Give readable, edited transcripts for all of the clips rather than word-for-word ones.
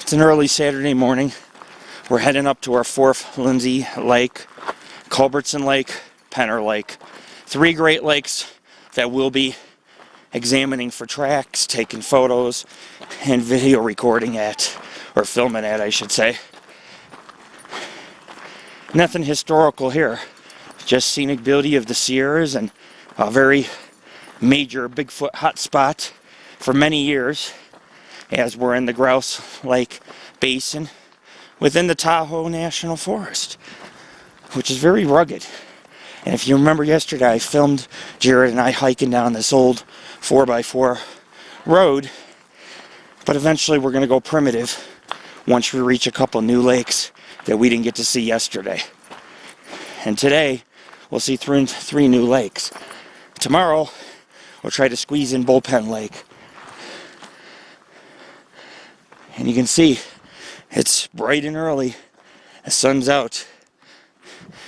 It's an early Saturday morning. We're heading up to our fourth Lindsey Lake, Culbertson Lake, Penner Lake. 3 Great Lakes that we'll be examining for tracks, taking photos, and video recording at, or filming at, I should say. Nothing historical here. Just scenic beauty of the Sierras and a very major Bigfoot hotspot for many years, as we're in the Grouse Lake Basin within the Tahoe National Forest, which is very rugged. And if you remember yesterday, I filmed Jared and I hiking down this old 4x4 road, but eventually we're going to go primitive once we reach a couple new lakes that we didn't get to see yesterday. And today, we'll see 3 new lakes. Tomorrow, we'll try to squeeze in Bullpen Lake. And you can see, it's bright and early. The sun's out.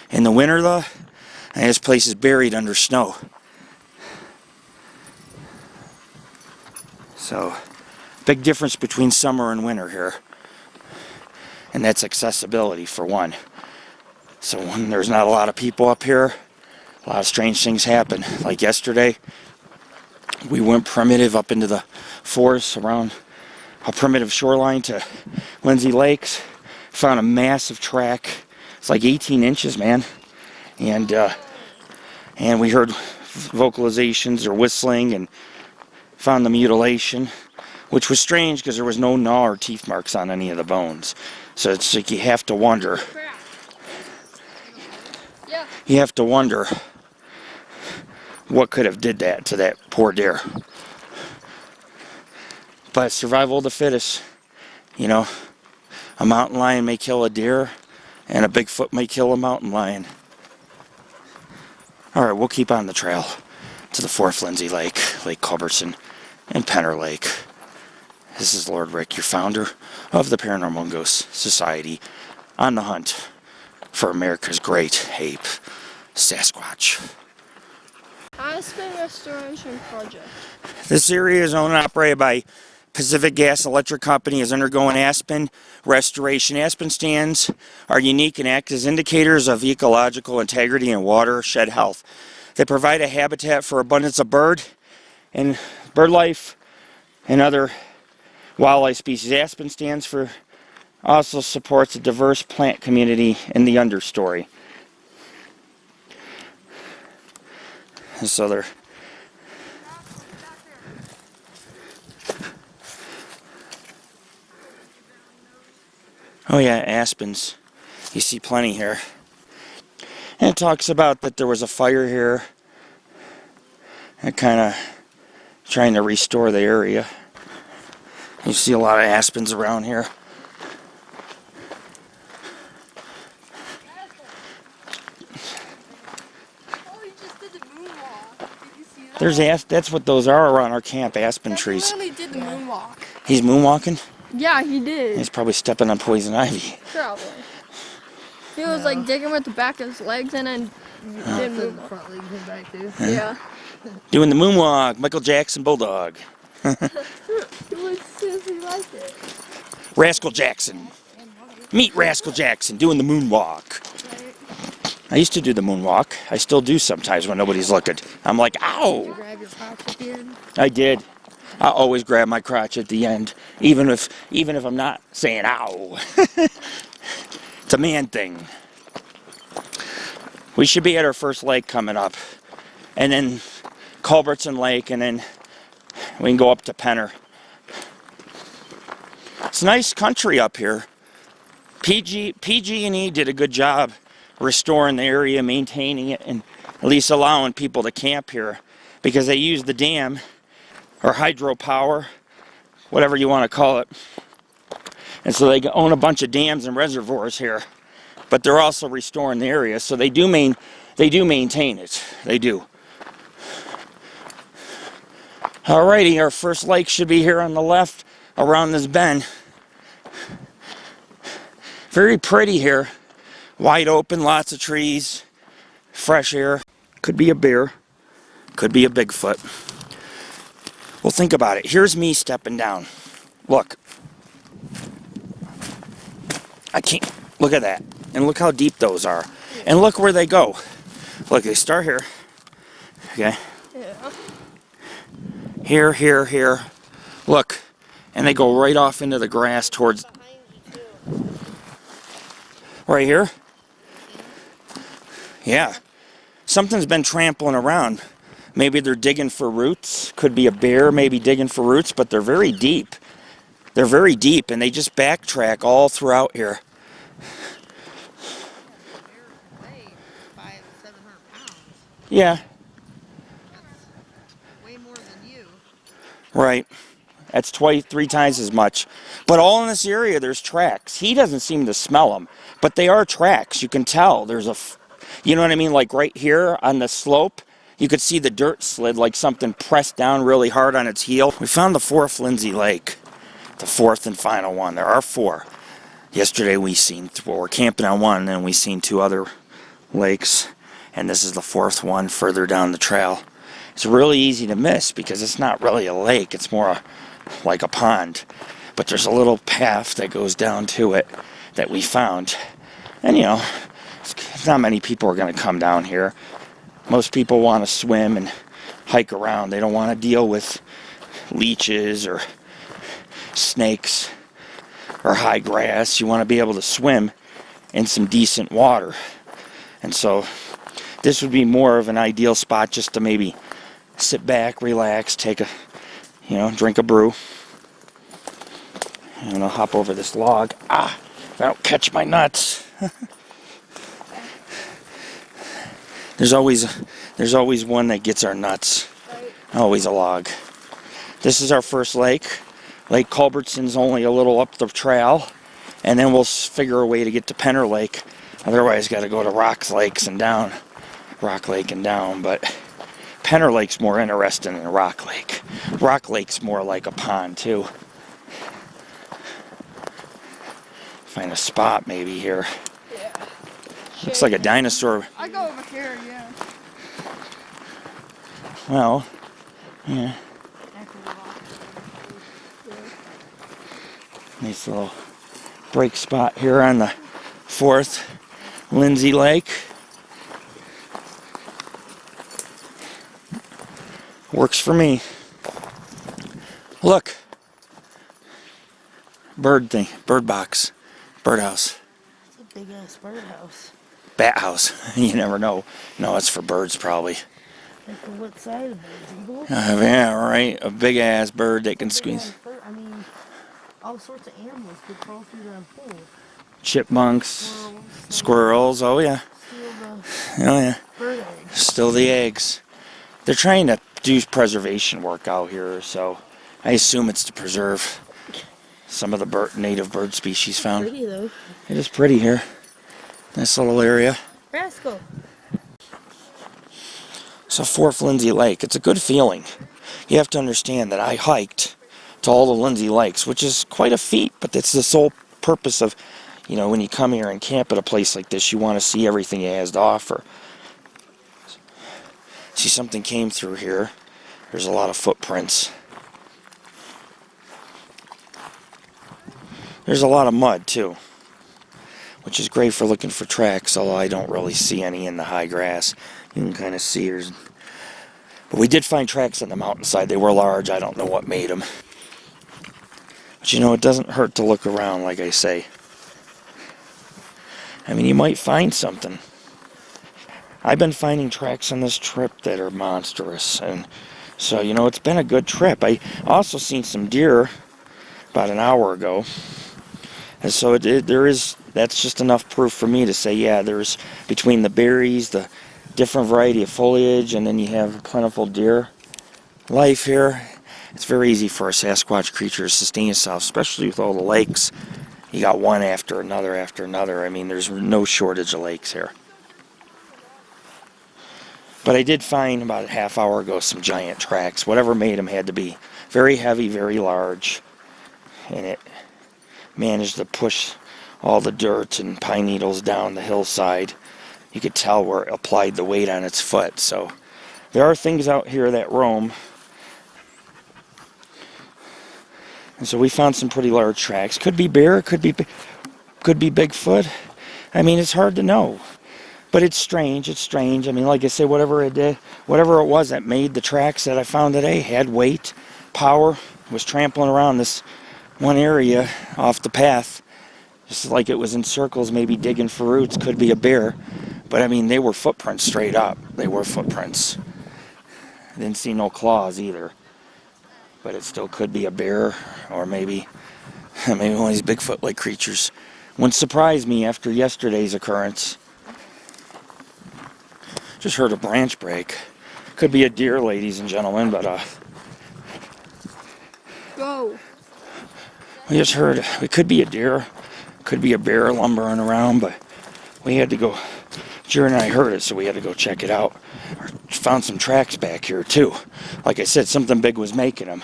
In the winter, though, and this place is buried under snow. So, big difference between summer and winter here. And that's accessibility, for one. So when there's not a lot of people up here, a lot of strange things happen. Like yesterday, we went primitive up into the forest around a primitive shoreline to Lindsey Lakes. Found a massive track. It's like 18 inches, man. And we heard vocalizations or whistling and found the mutilation, which was strange because there was no gnaw or teeth marks on any of the bones. So it's like you have to wonder. You have to wonder what could have did that to that poor deer. But survival of the fittest. You know, a mountain lion may kill a deer, and a Bigfoot may kill a mountain lion. Alright, we'll keep on the trail to the 4th Lindsey Lake, Lake Culbertson, and Penner Lake. This is Lord Rick, your founder of the Paranormal Ghost Society, on the hunt for America's great ape, Sasquatch. Aspen Restoration Project. This area is owned and operated by Pacific Gas and Electric Company, is undergoing aspen restoration. Aspen stands are unique and act as indicators of ecological integrity and watershed health. They provide a habitat for abundance of bird life and other wildlife species. Aspen stands for, also supports a diverse plant community in the understory. And so they're oh yeah, aspens. You see plenty here. And it talks about that there was a fire here. And kind of trying to restore the area. You see a lot of aspens around here. Oh, he just did the moonwalk. Did you see that? That's what those are around our camp, aspen He trees. literally did the moonwalk. He's moonwalking? Yeah, he did. He's probably stepping on poison ivy. Probably. He was like digging with the back of his legs and then did moonwalk. Front legs went back too. Yeah. Doing the moonwalk, Michael Jackson Bulldog. It was seriously like it. Rascal Jackson. Meet Rascal Jackson doing the moonwalk. I used to do the moonwalk. I still do sometimes when nobody's looking. I'm like, ow! Grab your crotch at the end. I did. I always grab my crotch at the end, even if I'm not saying ow. It's a man thing. We should be at our first lake coming up, and then Culbertson Lake, and then we can go up to Penner. It's nice country up here. PG&E did a good job restoring the area, maintaining it, and at least allowing people to camp here, because they use the dam or hydropower, whatever you want to call it. And so they own a bunch of dams and reservoirs here, but they're also restoring the area, so they do maintain it. They do. Alrighty, our first lake should be here on the left around this bend. Very pretty here. Wide open, lots of trees, fresh air. Could be a bear, could be a Bigfoot. Well, think about it. Here's me stepping down. Look. I can't, look at that. And look how deep those are. And look where they go. Look, they start here. Okay. Yeah. Here, here, here. Look. And they go right off into the grass towards, right here. Yeah. Something's been trampling around. Maybe they're digging for roots. Could be a bear maybe digging for roots, but they're very deep. They're very deep, and they just backtrack all throughout here. Weigh 500-700 pounds. Yeah, That's way more than you. right. That's twice, 3 times as much. But all in this area, there's tracks. He doesn't seem to smell them, but they are tracks. You can tell. There's you know what I mean? Like right here on the slope, you could see the dirt slid like something pressed down really hard on its heel. We found the 4th Lindsey Lake, the 4th and final one. There are 4. Yesterday we seen, well, we're camping on one, and we seen 2 other lakes, and this is the 4th one further down the trail. It's really easy to miss because it's not really a lake. It's more like a pond. But there's a little path that goes down to it that we found. And you know, not many people are going to come down here. Most people want to swim and hike around. They don't want to deal with leeches or snakes or high grass. You want to be able to swim in some decent water. And so this would be more of an ideal spot just to maybe sit back, relax, take a, you know, drink a brew. And I'll hop over this log. If I don't catch my nuts. There's always one that gets our nuts. Always a log. This is our first lake. Lake Culbertson's only a little up the trail, and then we'll figure a way to get to Penner Lake. Otherwise, got to go to Rock Lake and down. But Penner Lake's more interesting than Rock Lake. Rock Lake's more like a pond too. Find a spot maybe here. Yeah. Looks like a dinosaur. I go over here, yeah. Well, yeah. Nice little break spot here on the 4th Lindsey Lake. Works for me. Look. Bird box. Birdhouse. It's a big ass birdhouse. Bat house. You never know. No, it's for birds probably. Like what side of it? Eagle? Yeah, right. A big ass bird that can squeeze. I mean, all sorts of animals could crawl through that hole. Chipmunks, squirrels. Oh yeah. Steal Oh yeah. the bird eggs. Still the eggs. They're trying to do preservation work out here, so I assume it's to preserve some of the native bird species found. Pretty though. It is pretty here. Nice little area. Rascal. So 4th Lindsey Lake, it's a good feeling. You have to understand that I hiked to all the Lindsey Lakes, which is quite a feat, but it's the sole purpose of, you know, when you come here and camp at a place like this, you want to see everything it has to offer. See, something came through here. There's a lot of footprints. There's a lot of mud too, which is great for looking for tracks, although I don't really see any in the high grass. You can kind of see yours. But we did find tracks on the mountainside. They were large. I don't know what made them. But you know, it doesn't hurt to look around, like I say. I mean, you might find something. I've been finding tracks on this trip that are monstrous. And so, you know, it's been a good trip. I also seen some deer about an hour ago. And so that's just enough proof for me to say, yeah, there's between the berries, the different variety of foliage, and then you have plentiful deer life here. It's very easy for a Sasquatch creature to sustain itself, especially with all the lakes. You got one after another after another. I mean, there's no shortage of lakes here. But I did find about a half hour ago some giant tracks. Whatever made them had to be very heavy, very large. And it managed to push all the dirt and pine needles down the hillside. You could tell where it applied the weight on its foot. So there are things out here that roam. And so we found some pretty large tracks. Could be bear, could be Could be Bigfoot. I mean, it's hard to know. But it's strange. It's strange. I mean, like I say, whatever it did, whatever it was that made the tracks that I found today had weight, power, was trampling around this one area off the path. Just like it was in circles, maybe digging for roots. Could be a bear. But I mean, they were footprints straight up. They were footprints. I didn't see no claws either. But it still could be a bear or maybe one of these Bigfoot-like creatures. Wouldn't surprise me after yesterday's occurrence. Just heard a branch break. Could be a deer, ladies and gentlemen, but Go. we just heard it could be a deer, could be a bear lumbering around, but we had to go. Jared and I heard it, so we had to go check it out. Found some tracks back here too. Like I said, something big was making them.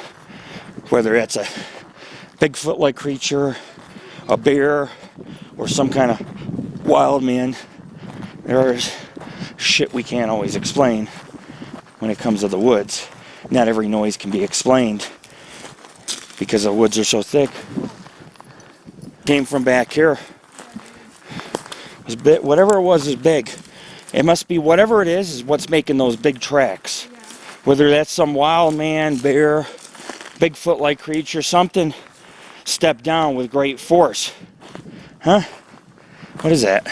Whether that's a Bigfoot-like creature, a bear, or some kind of wild man, there's shit we can't always explain when it comes to the woods. Not every noise can be explained because the woods are so thick. Came from back here. It was big, whatever it was is big. It must be whatever it is what's making those big tracks. Whether that's some wild man, bear, Bigfoot-like creature, something stepped down with great force. Huh? What is that?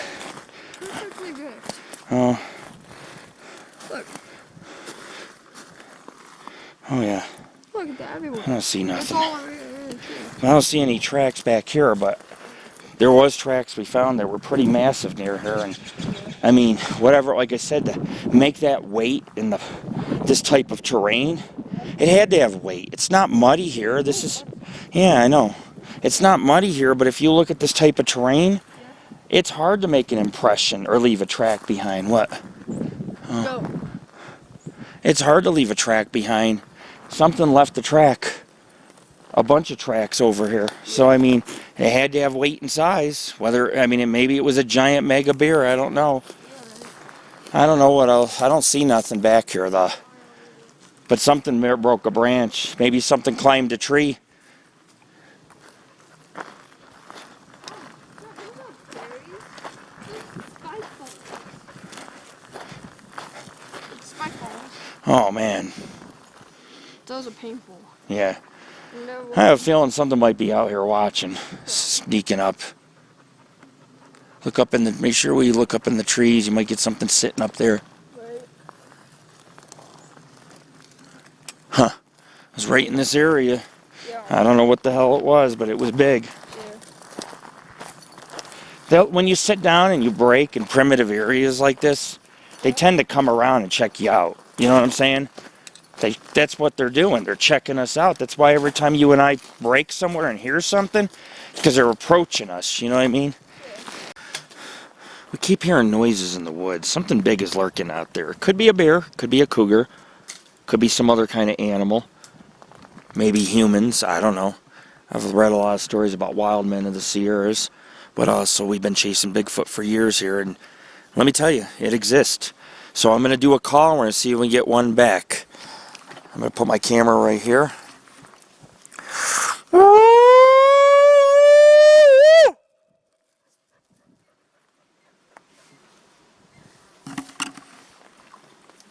That's actually good. Oh. Look. Oh yeah. Look at that everywhere. I don't see That's nothing. all I really see. I don't see any tracks back here, but there was tracks we found that were pretty massive near here. And I mean, whatever, like I said, to make that weight in this type of terrain, it had to have weight. It's not muddy here. This is, yeah, I know. It's not muddy here, but if you look at this type of terrain, it's hard to make an impression or leave a track behind. What? Go. It's hard to leave a track behind. Something left the track. A bunch of tracks over here. So, I mean, it had to have weight and size. Whether, I mean, maybe it was a giant mega bear. I don't know. I don't know what else. I don't see nothing back here, though. But something there broke a branch. Maybe something climbed a tree. Oh, man. Those are painful. Yeah. No. I have a feeling something might be out here watching, sneaking up. Look up in the, make sure we look up in the trees. You might get something sitting up there. Right. Huh. It was right in this area. Yeah. I don't know what the hell it was, but it was big. Yeah. When you sit down and you break in primitive areas like this, they tend to come around and check you out. You know what I'm saying? That's what they're doing. They're checking us out. That's why every time you and I break somewhere and hear something, because they're approaching us. You know what I mean? We keep hearing noises in the woods. Something big is lurking out there. It could be a bear. Could be a cougar. Could be some other kind of animal. Maybe humans. I don't know. I've read a lot of stories about wild men of the Sierras. But also we've been chasing Bigfoot for years here. And let me tell you, it exists. So I'm going to do a call. We're going to see if we can get one back. I'm going to put my camera right here.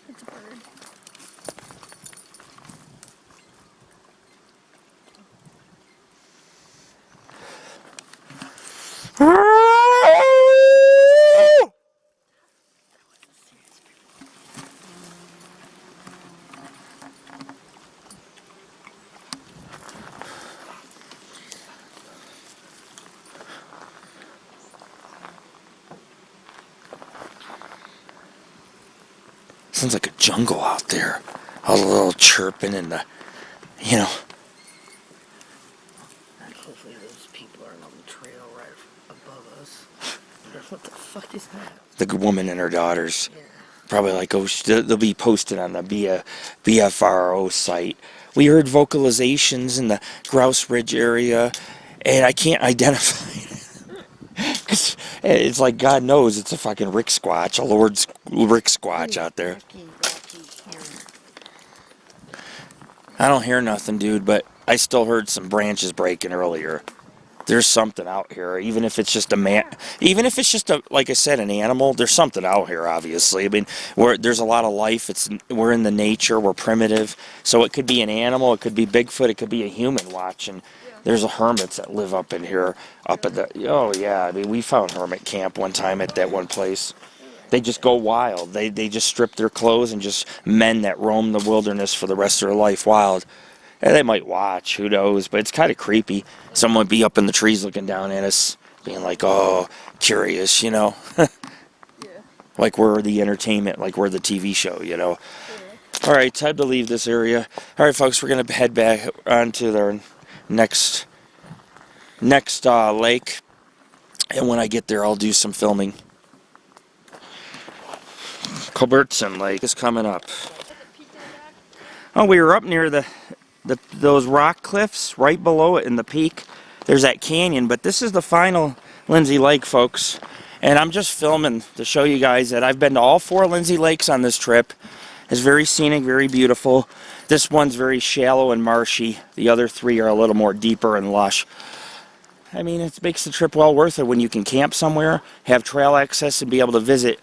It's a bird. Sounds like a jungle out there. All the little chirping and the, you know. Hopefully those people aren't on the trail right above us. What the fuck is that? The woman and her daughters. Yeah. Probably like, oh, they'll be posted on the BFRO site. We heard vocalizations in the Grouse Ridge area, and I can't identify it. 'Cause it's like God knows it's a fucking Rick Squatch, a Lord Rick Squatch out there. I don't hear nothing, dude, but I still heard some branches breaking earlier. There's something out here, even if it's just a man, even if it's just a, like I said, an animal. There's something out here, obviously. I mean, there's a lot of life. We're in the nature. We're primitive, so it could be an animal, it could be Bigfoot, it could be a human watching. There's hermits that live up in here, up at the. Oh yeah, I mean, we found hermit camp one time at that one place. They just go wild. They just strip their clothes and just men that roam the wilderness for the rest of their life wild. And they might watch, who knows, but it's kind of creepy. Someone would be up in the trees looking down at us, being like, oh, curious, you know. Like we're the entertainment, like we're the TV show, you know. All right, time to leave this area. All right, folks, we're going to head back onto their next lake. And when I get there, I'll do some filming. Culbertson Lake is coming up. Oh, we were up near those rock cliffs right below it in the peak. There's that canyon, but this is the final Lindsey Lake, folks. And I'm just filming to show you guys that I've been to all 4 Lindsey Lakes on this trip. It's very scenic, very beautiful. This one's very shallow and marshy. The other 3 are a little more deeper and lush. I mean, it makes the trip well worth it when you can camp somewhere, have trail access, and be able to visit,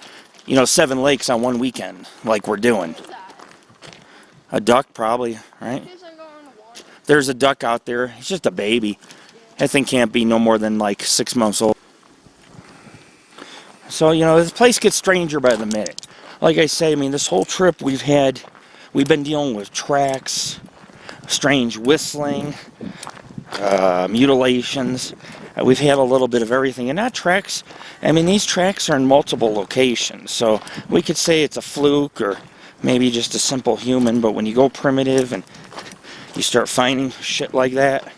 you know, 7 lakes on one weekend, like we're doing. A duck, probably, right? There's a duck out there. He's just a baby. That thing can't be no more than like 6 months old. So, you know, this place gets stranger by the minute. Like I say, I mean, this whole trip we've been dealing with tracks, strange whistling, mutilations. We've had a little bit of everything. And not tracks, I mean, these tracks are in multiple locations. So we could say it's a fluke or maybe just a simple human. But when you go primitive and you start finding shit like that,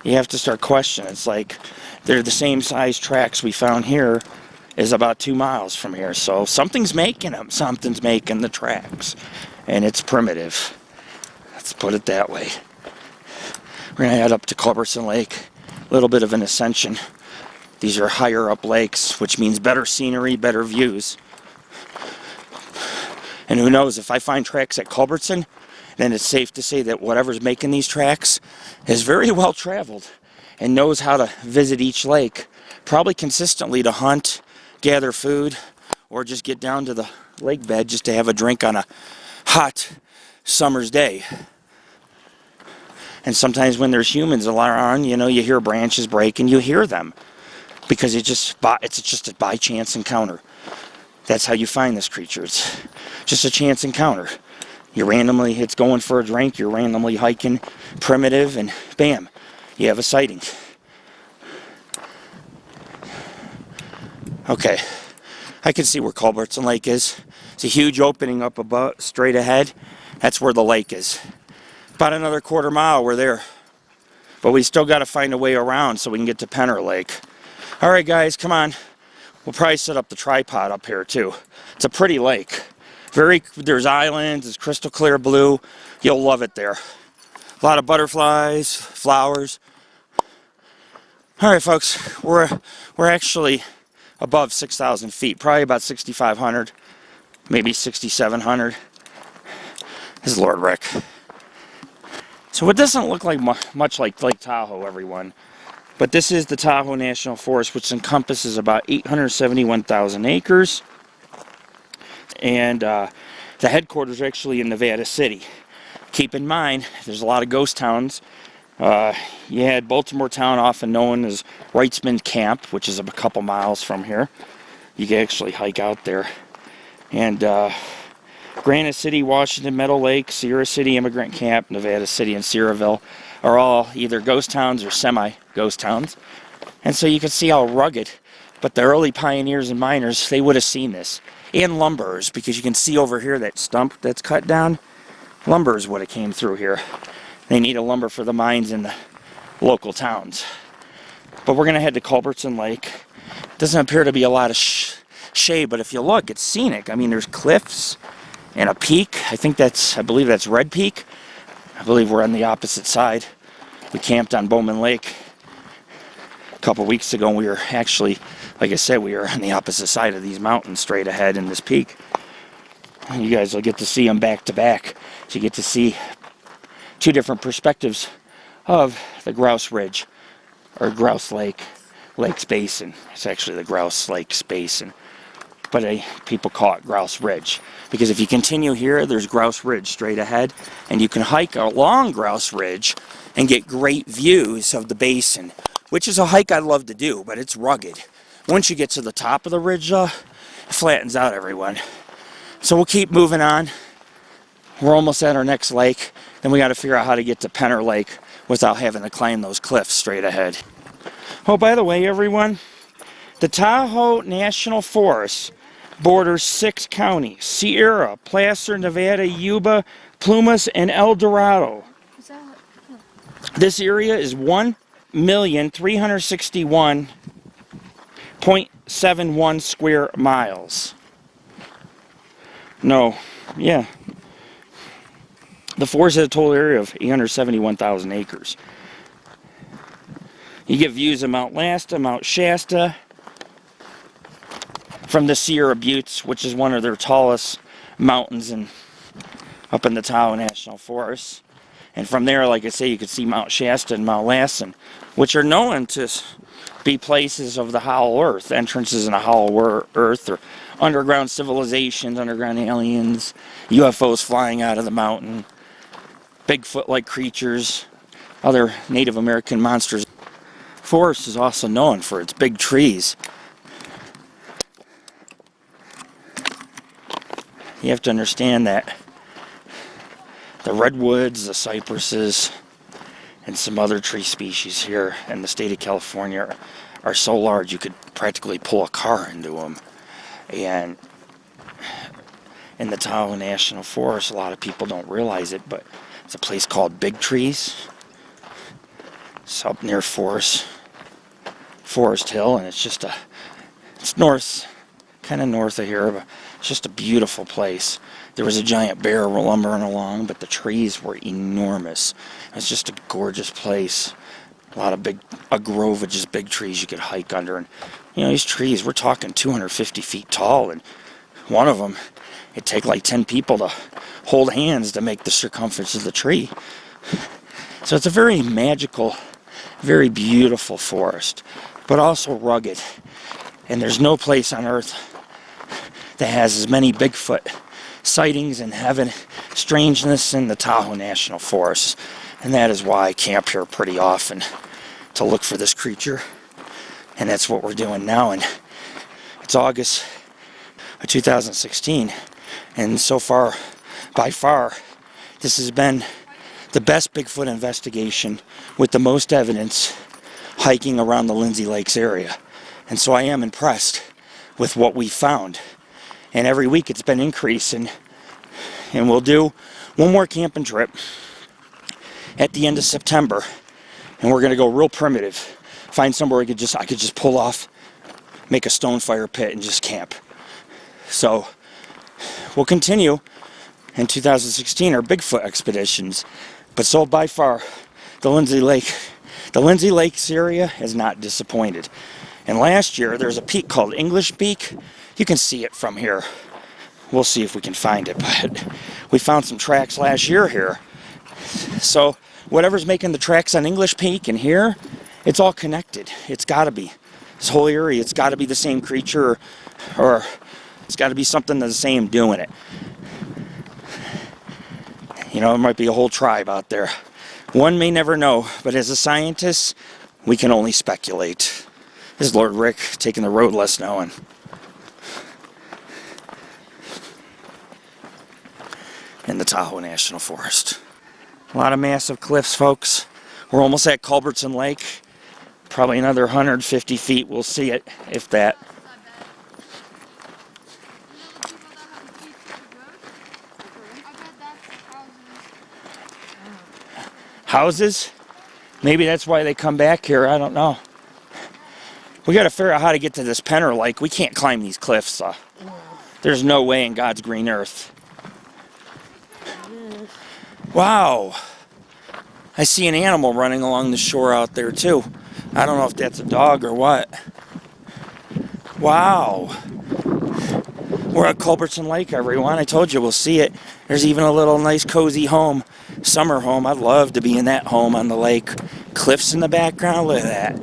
you have to start questioning. It's like they're the same size tracks we found here is about 2 miles from here. So something's making them. Something's making the tracks. And it's primitive. Let's put it that way. We're going to head up to Culbertson Lake. A little bit of an ascension. These are higher up lakes, which means better scenery, better views. And who knows, if I find tracks at Culbertson, then it's safe to say that whatever's making these tracks is very well traveled and knows how to visit each lake, probably consistently to hunt, gather food, or just get down to the lake bed just to have a drink on a hot summer's day. And sometimes when there's humans around, you know, you hear branches break and you hear them because it's just a by chance encounter. That's how you find this creature. It's just a chance encounter. It's going for a drink, you're randomly hiking, primitive, and bam, you have a sighting. Okay, I can see where Culbertson Lake is. It's a huge opening up above, straight ahead. That's where the lake is. About another quarter mile, we're there. But we still got to find a way around so we can get to Penner Lake. All right, guys, come on. We'll probably set up the tripod up here, too. It's a pretty lake. There's islands, it's crystal clear blue. You'll love it there. A lot of butterflies, flowers. All right, folks, we're actually above 6,000 feet, probably about 6,500, maybe 6,700. This is Lord Rick. So it doesn't look like much like Lake Tahoe, everyone. But this is the Tahoe National Forest, which encompasses about 871,000 acres. And the headquarters are actually in Nevada City. Keep in mind, there's a lot of ghost towns. You had Baltimore Town, often known as Wrightsman Camp, which is a couple miles from here. You can actually hike out there. And Granite City, Washington, Meadow Lake, Sierra City Immigrant Camp, Nevada City, and Sierraville are all either ghost towns or semi-ghost towns. And so you can see how rugged. But the early pioneers and miners, they would have seen this. And lumberers, because you can see over here that stump that's cut down. Lumberers would have came through here. They need a lumber for the mines in the local towns. But we're going to head to Culbertson Lake. Doesn't appear to be a lot of shade, but if you look, it's scenic. I mean, there's cliffs and a peak. I believe that's Red Peak. I believe we're on the opposite side. We camped on Bowman Lake a couple weeks ago, and we were actually, like I said, we were on the opposite side of these mountains straight ahead in this peak. And you guys will get to see them back to back. So you get to see 2 different perspectives of the Grouse Ridge. or Grouse Lakes Basin. It's actually the Grouse Lakes Basin, but people call it Grouse Ridge, because if you continue here, there's Grouse Ridge straight ahead, and you can hike along Grouse Ridge and get great views of the basin, which is a hike I love to do, but it's rugged. Once you get to the top of the ridge, it flattens out, everyone. So we'll keep moving on. We're almost at our next lake. Then we got to figure out how to get to Penner Lake without having to climb those cliffs straight ahead. Oh, by the way, everyone, the Tahoe National Forest borders 6 counties: Sierra, Placer, Nevada, Yuba, Plumas, and El Dorado. This area is 1,361.71 square miles. No, yeah. The forest has a total area of 871,000 acres. You get views of Mount Lasta, Mount Shasta, from the Sierra Buttes, which is one of their tallest mountains up in the Tahoe National Forest. And from there, like I say, you can see Mount Shasta and Mount Lassen, which are known to be places of the Hollow Earth, entrances in the Hollow Earth, or underground civilizations, underground aliens, UFOs flying out of the mountain, Bigfoot-like creatures, other Native American monsters. The forest is also known for its big trees. You have to understand that the redwoods, the cypresses, and some other tree species here in the state of California are so large you could practically pull a car into them. And in the Tahoe National Forest, a lot of people don't realize it, but it's a place called Big Trees. It's up near Forest Hill, and it's north, kind of north of here, but it's just a beautiful place. There was a giant bear lumbering along, but the trees were enormous. It was just a gorgeous place. A grove of just big trees you could hike under. And, these trees, we're talking 250 feet tall, and one of them, it'd take like 10 people to hold hands to make the circumference of the tree. So it's a very magical, very beautiful forest, but also rugged. And there's no place on earth that has as many Bigfoot sightings and heaven strangeness in the Tahoe National Forest. And that is why I camp here pretty often, to look for this creature. And that's what we're doing now. And it's August of 2016. And so far, by far, this has been the best Bigfoot investigation with the most evidence hiking around the Lindsey Lakes area. And so I am impressed with what we found. And every week it's been increasing. And we'll do one more camping trip at the end of September. And we're going to go real primitive. Find somewhere I could just pull off, make a stone fire pit, and just camp. So we'll continue in 2016 our Bigfoot expeditions. But so by far, the Lindsey Lakes area has not disappointed. And last year, there's a peak called English Peak. You can see it from here. We'll see if we can find it. But we found some tracks last year here. So whatever's making the tracks on English Peak and here, it's all connected. It's got to be. This whole area, it's got to be the same creature, or it's got to be something the same doing it. There might be a whole tribe out there. One may never know, but as a scientist, we can only speculate. This is Lord Rick taking the road less known. In the Tahoe National Forest. A lot of massive cliffs, folks. We're almost at Culbertson Lake. Probably another 150 feet, we'll see it, if that. Houses? Maybe that's why they come back here, I don't know. We gotta figure out how to get to this Penner Lake. We can't climb these cliffs. There's no way in God's green earth. Wow. I see an animal running along the shore out there too. I don't know if that's a dog or what. Wow. We're at Culbertson Lake, everyone. I told you we'll see it. There's even a little nice cozy home, summer home. I'd love to be in that home on the lake. cliffs in the background. Look at that.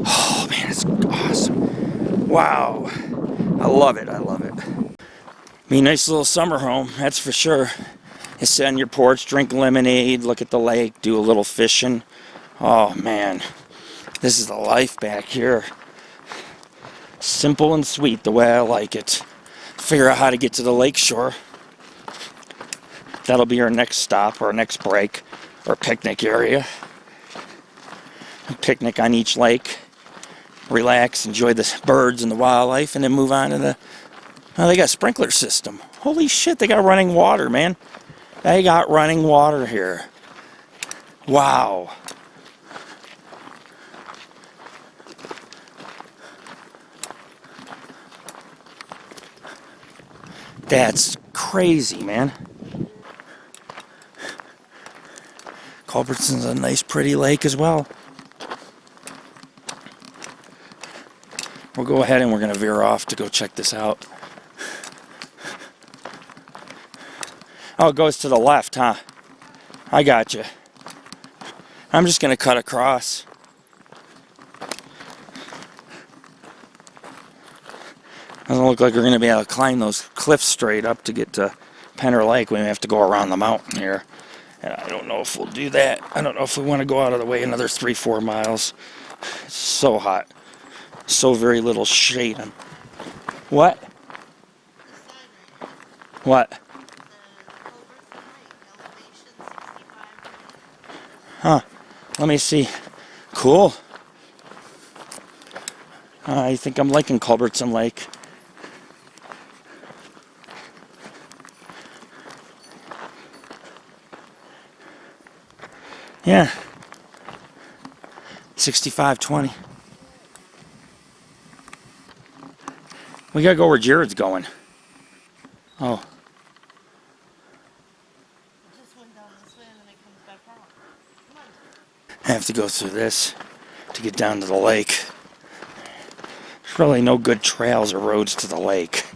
Oh man, it's awesome. Wow. I love it. I love it. Be a nice little summer home, that's for sure. You sit on your porch, drink lemonade, look at the lake, do a little fishing. Oh man, this is the life back here. Simple and sweet, the way I like it. Figure out how to get to the lake shore. That'll be our next stop, our next break, our picnic area. A picnic on each lake. Relax, enjoy the birds and the wildlife, and then move on to the... Oh, they got a sprinkler system. Holy shit, they got running water, man. They got running water here. Wow. That's crazy, man. Culbertson's a nice, pretty lake as well. We'll go ahead and we're going to veer off to go check this out. Oh, it goes to the left, huh? I got you. I'm just going to cut across. Doesn't look like we're going to be able to climb those cliffs straight up to get to Penner Lake. We may have to go around the mountain here. And I don't know if we'll do that. I don't know if we want to go out of the way another 3-4 miles. It's so hot. So very little shade. What? What? Huh. Let me see. Cool. I think I'm liking Culbertson Lake. Yeah. 65-20. We gotta go where Jared's going. Oh. Just went down this way and then it comes back out. Come on. I have to go through this to get down to the lake. There's really no good trails or roads to the lake.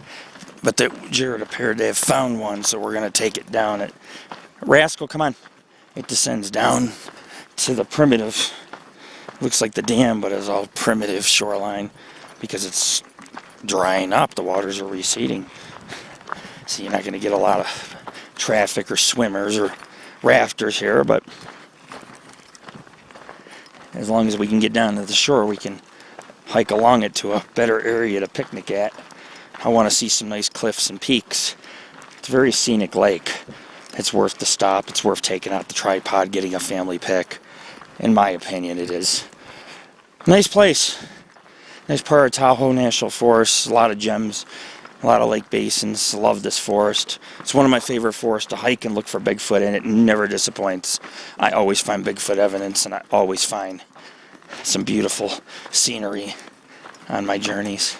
But Jared appeared to have found one, so we're gonna take it down it. Rascal, come on. It descends down to the primitive, looks like the dam, but it's all primitive shoreline because it's drying up. The waters are receding. So you're not going to get a lot of traffic or swimmers or rafters here, but as long as we can get down to the shore, we can hike along it to a better area to picnic at. I want to see some nice cliffs and peaks. It's a very scenic lake. It's worth the stop. It's worth taking out the tripod, getting a family pic. In my opinion, it is. Nice place. Nice part of Tahoe National Forest. A lot of gems. A lot of lake basins. Love this forest. It's one of my favorite forests to hike and look for Bigfoot in. It never disappoints. I always find Bigfoot evidence, and I always find some beautiful scenery on my journeys.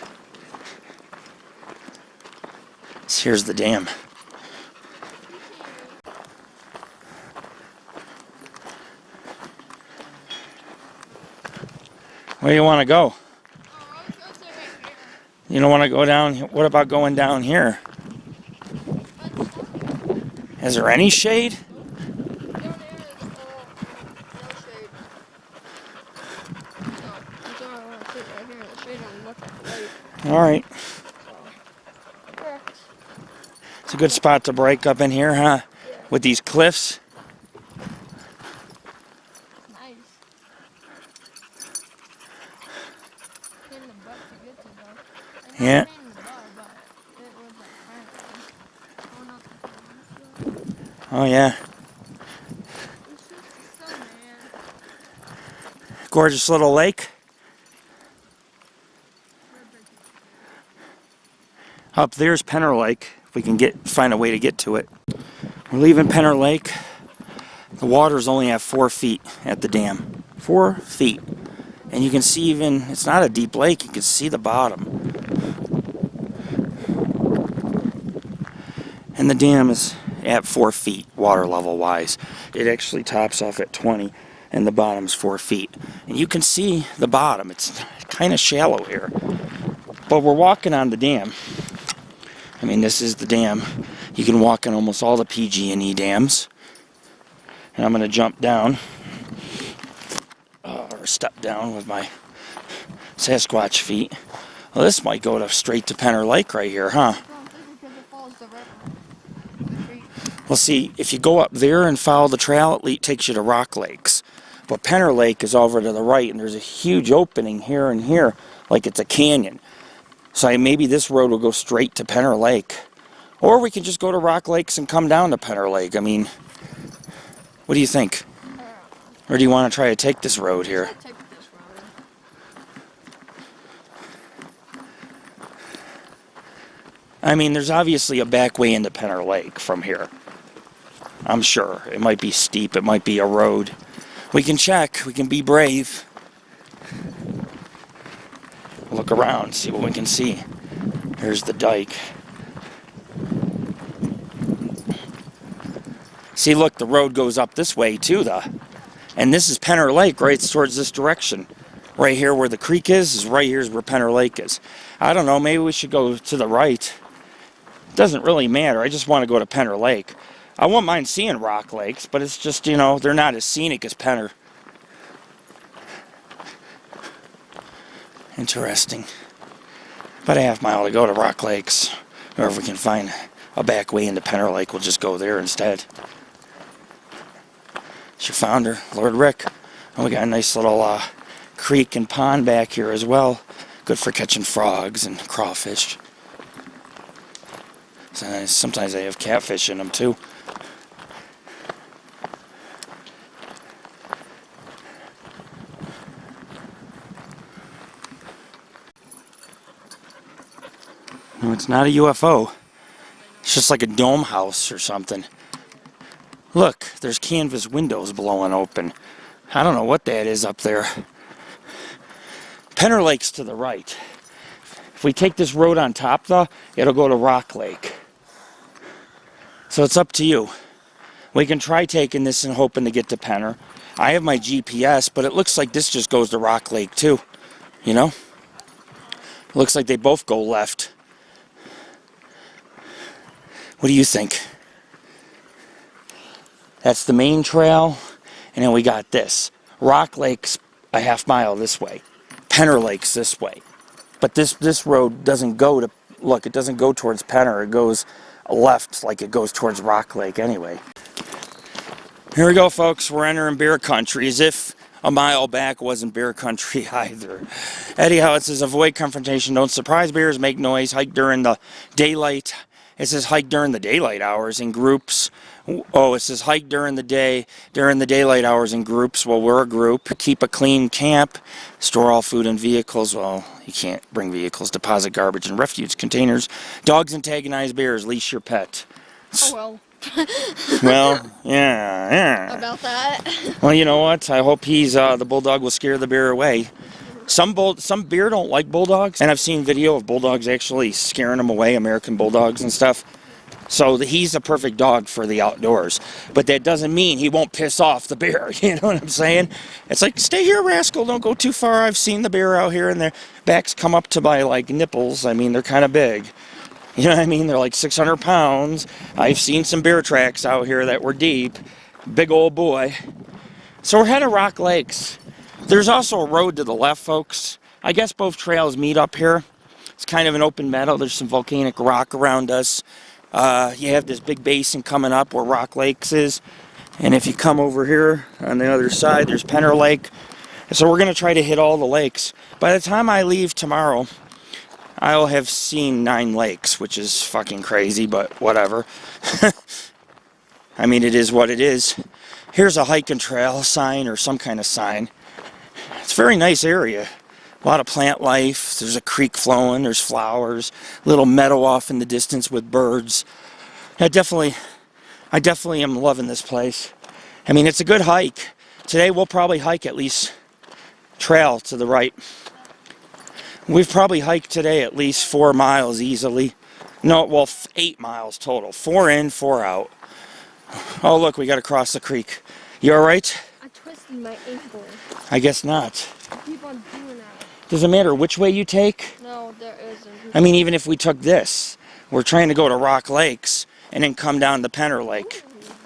So here's the dam. Where do you want to go? You don't want to go down? What about going down here? Is there any shade? All right. It's a good spot to break up in here, huh? With these cliffs. Yeah. Oh yeah. Gorgeous little lake. Up there's Penner Lake. If we can find a way to get to it. We're leaving Penner Lake. The water's only at 4 feet at the dam. 4 feet. And you can see even, it's not a deep lake, you can see the bottom. And the dam is at 4 feet, water level wise. It actually tops off at 20, and the bottom's 4 feet. And you can see the bottom. It's kind of shallow here. But we're walking on the dam. I mean, this is the dam. You can walk on almost all the PG&E dams. And I'm going to jump down. Oh, a step down with my Sasquatch feet. Well, this might go to straight to Penner Lake right here, huh? Because it follows the river. Well, see, if you go up there and follow the trail, it takes you to Rock Lakes. But Penner Lake is over to the right, and there's a huge opening here and here, like it's a canyon. So maybe this road will go straight to Penner Lake. Or we can just go to Rock Lakes and come down to Penner Lake. I mean, what do you think? Or do you want to try to take this road here? Take this road. I mean, there's obviously a back way into Penner Lake from here. I'm sure. It might be steep. It might be a road. We can check. We can be brave. Look around, see what we can see. Here's the dike. See, look, the road goes up this way too, and this is Penner Lake, right? It's towards this direction. Right here where the creek is right here is where Penner Lake is. I don't know, maybe we should go to the right. It doesn't really matter. I just want to go to Penner Lake. I won't mind seeing Rock Lakes, but it's just, you know, they're not as scenic as Penner. Interesting. About a half mile to go to Rock Lakes. Or if we can find a back way into Penner Lake, we'll just go there instead. It's your founder, Lord Rick. And we got a nice little creek and pond back here as well. Good for catching frogs and crawfish. So sometimes they have catfish in them too. No, it's not a UFO. It's just like a dome house or something. Look, there's canvas windows blowing open. I don't know what that is up there. Penner Lake's to the right. If we take this road on top, though, it'll go to Rock Lake. So it's up to you. We can try taking this and hoping to get to Penner. I have my GPS, but it looks like this just goes to Rock Lake, too. You know? It looks like they both go left. What do you think? That's the main trail, and then we got this. Rock Lake's a half mile this way. Penner Lake's this way. But this road doesn't go to, look, it doesn't go towards Penner. It goes left like it goes towards Rock Lake anyway. Here we go, folks. We're entering bear country, as if a mile back wasn't bear country either. Anyhow, it says avoid confrontation, don't surprise bears, make noise, hike during the daylight. It says hike during the daylight hours in groups. Oh, it says hike during the day, during the daylight hours in groups. Well, we're a group. Keep a clean camp. Store all food in vehicles. Well, you can't bring vehicles. Deposit garbage in refuge containers. Dogs antagonize bears. Leash your pet. Oh, well. Well, yeah. About that. Well, you know what? I hope the bulldog will scare the bear away. Some bear don't like bulldogs, and I've seen video of bulldogs actually scaring them away, American bulldogs and stuff. So he's a perfect dog for the outdoors. But that doesn't mean he won't piss off the bear, you know what I'm saying? It's like, stay here, rascal, don't go too far. I've seen the bear out here, and their backs come up to my, like, nipples. I mean, they're kind of big. You know what I mean? They're like 600 pounds. I've seen some bear tracks out here that were deep. Big old boy. So we're headed to Rock Lakes. There's also a road to the left, folks. I guess both trails meet up here. It's kind of an open meadow. There's some volcanic rock around us. You have this big basin coming up where Rock Lakes is. And if you come over here on the other side, there's Penner Lake. So we're going to try to hit all the lakes. By the time I leave tomorrow, I'll have seen 9 lakes, which is fucking crazy, but whatever. I mean, it is what it is. Here's a hiking trail sign or some kind of sign. It's a very nice area. A lot of plant life. There's a creek flowing. There's flowers. Little meadow off in the distance with birds. I definitely am loving this place. I mean, it's a good hike. Today we'll probably hike at least trail to the right. We've probably hiked today at least 4 miles easily. No, well, 8 miles total. 4 in, 4 out. Oh, look, we got to cross the creek. You all right? I twisted my ankle. I guess not. I keep on doing that. Does it matter which way you take? No, there isn't. I mean, even if we took this, we're trying to go to Rock Lakes and then come down to Penner Lake.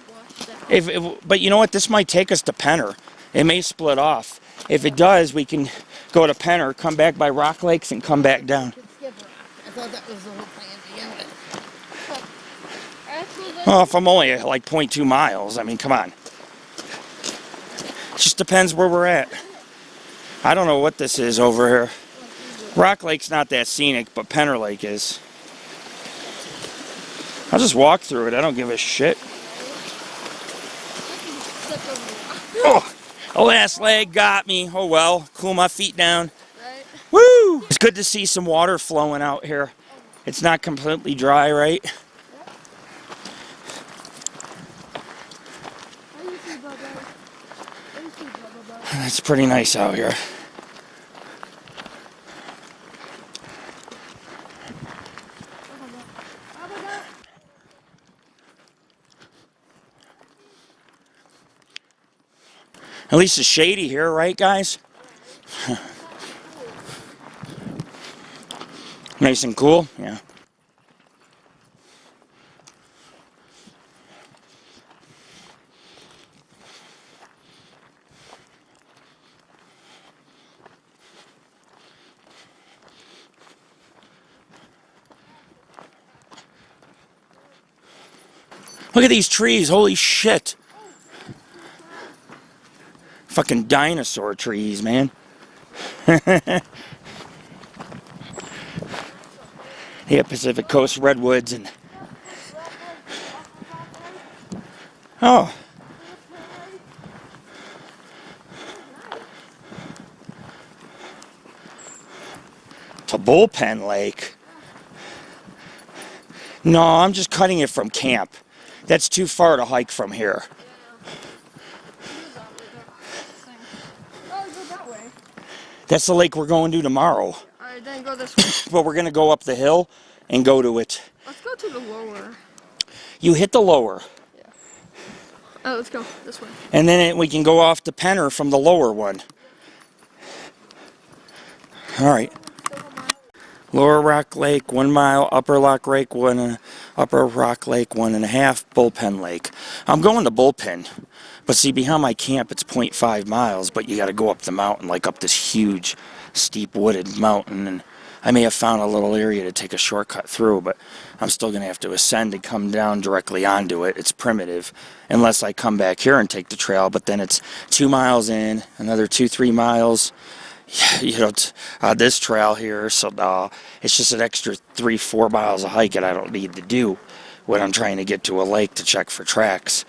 Watch that. But you know what? This might take us to Penner. It may split off. If it does, we can go to Penner, come back by Rock Lakes, and come back down. Skip Rock. I thought that was the whole plan to begin with. Well, if I'm only like 0.2 miles, I mean, come on. It just depends where we're at. I don't know what this is over here. Rock Lake's not that scenic, but Penner Lake is. I'll just walk through it. I don't give a shit. Oh, the last leg got me. Oh well, cool my feet down. Right? Woo! It's good to see some water flowing out here. It's not completely dry, right? It's pretty nice out here. At least it's shady here, right, guys? Nice and cool, yeah. Look at these trees, holy shit. Fucking dinosaur trees, man. Yeah, Pacific Coast redwoods and... Oh. To Bullpen Lake. No, I'm just cutting it from camp. That's too far to hike from here. That's the lake we're going to tomorrow. Alright, then go this way. But we're going to go up the hill and go to it. Let's go to the lower. You hit the lower. Yeah. Oh, let's go this way. And then we can go off to Penner from the lower one. Alright. Lower Rock Lake, 1 mile. Upper Rock Lake, 1.5. Bullpen Lake. I'm going to Bullpen. But see, behind my camp, it's 0.5 miles, but you got to go up the mountain, like up this huge, steep, wooded mountain. And I may have found a little area to take a shortcut through, but I'm still going to have to ascend and come down directly onto it. It's primitive, unless I come back here and take the trail, but then it's 2 miles in, another 2-3 miles. You know, this trail here, so it's just an extra 3-4 miles of hike that I don't need to do when I'm trying to get to a lake to check for tracks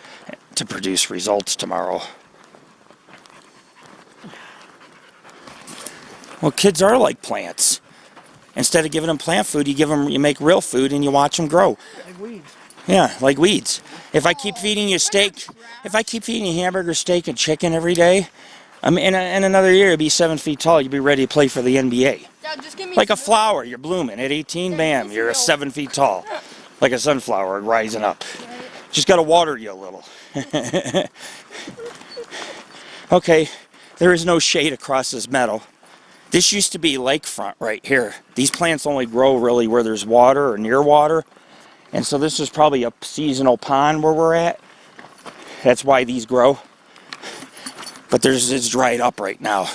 to produce results tomorrow. Well, kids are like plants. Instead of giving them plant food, you make real food and you watch them grow. Like weeds. Yeah, like weeds. If I keep feeding you steak, if I keep feeding you hamburger, steak, and chicken every day, I mean, in another year, you'll be 7 feet tall. You'll be ready to play for the NBA. Dad, just give me Like a flower, you're blooming. At 18, bam, you're 7 feet tall. Like a sunflower rising up. Just got to water you a little. Okay, there is no shade across this meadow. This used to be lakefront right here. These plants only grow really where there's water or near water. And so this is probably a seasonal pond where we're at. That's why these grow. But it's dried up right now.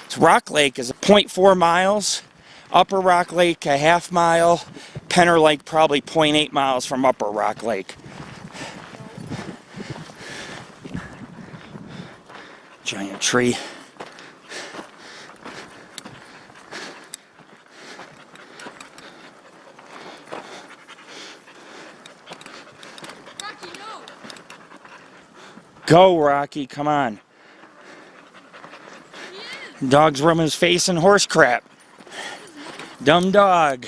So Rock Lake is 0.4 miles. Upper Rock Lake, a half mile. Penner Lake, probably 0.8 miles from Upper Rock Lake. Giant tree. Go, Rocky, come on. Dog's rubbing his face in horse crap. Dumb dog.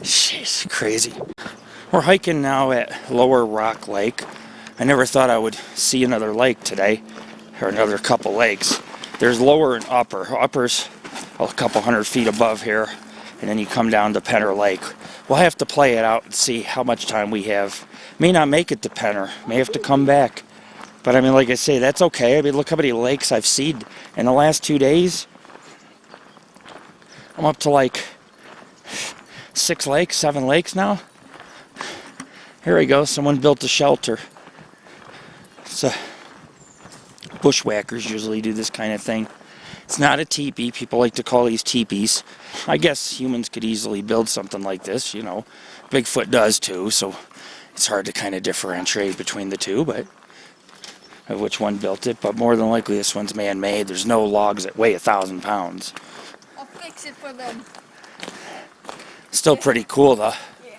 Jeez, crazy. We're hiking now at Lower Rock Lake. I never thought I would see another lake today, or another couple lakes. There's lower and upper. Upper's a couple 100 feet above here, and then you come down to Penner Lake. We'll have to play it out and see how much time we have. May not make it to Penner. May have to come back. But I mean, like I say, that's okay. I mean, look how many lakes I've seen in the last 2 days. I'm up to like 6 lakes, 7 lakes now. Here we go. Someone built a shelter. So bushwhackers usually do this kind of thing. It's not a teepee. People like to call these teepees. I guess humans could easily build something like this, you know. Bigfoot does too, so it's hard to kind of differentiate between the two, but of which one built it. But more than likely this one's man-made. There's no logs that weigh 1,000 pounds. I'll fix it for them. Still pretty cool though. Yeah.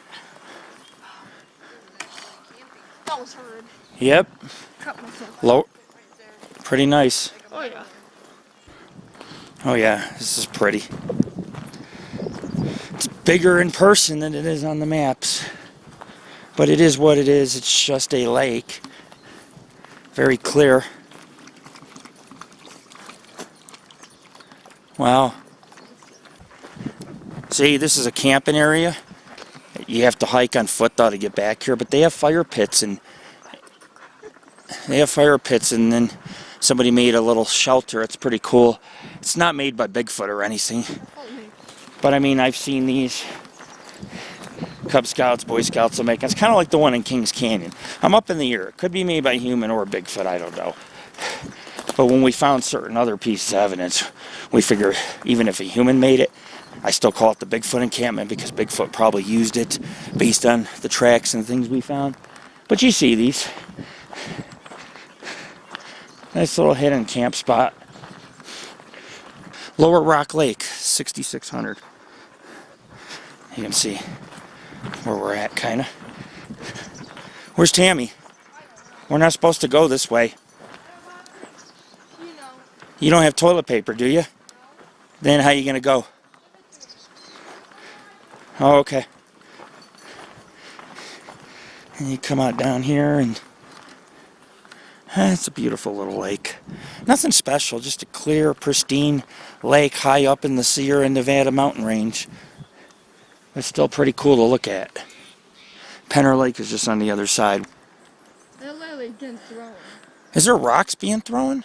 That was hard. Yep. Cut myself. Low. Pretty nice. Oh yeah. Oh yeah, this is pretty. It's bigger in person than it is on the maps. But it is what it is. It's just a lake. Very clear. Wow. See, this is a camping area. You have to hike on foot though to get back here, but they have fire pits and then somebody made a little shelter. It's pretty cool. It's not made by Bigfoot or anything. But I mean, I've seen these Cub Scouts, Boy Scouts will make. It's kind of like the one in Kings Canyon. I'm up in the air. It could be made by human or Bigfoot, I don't know. But when we found certain other pieces of evidence, we figure even if a human made it, I still call it the Bigfoot encampment because Bigfoot probably used it based on the tracks and things we found. But you see these. Nice little hidden camp spot. Lower Rock Lake, 6,600. You can see where we're at, kind of. Where's Tammy? We're not supposed to go this way. You know. You don't have toilet paper, do you? Then how you going to go? Oh, okay. And you come out down here and it's a beautiful little lake. Nothing special, just a clear, pristine lake high up in the Sierra Nevada mountain range. It's still pretty cool to look at. Penner Lake is just on the other side. They're literally getting thrown. Is there rocks being thrown?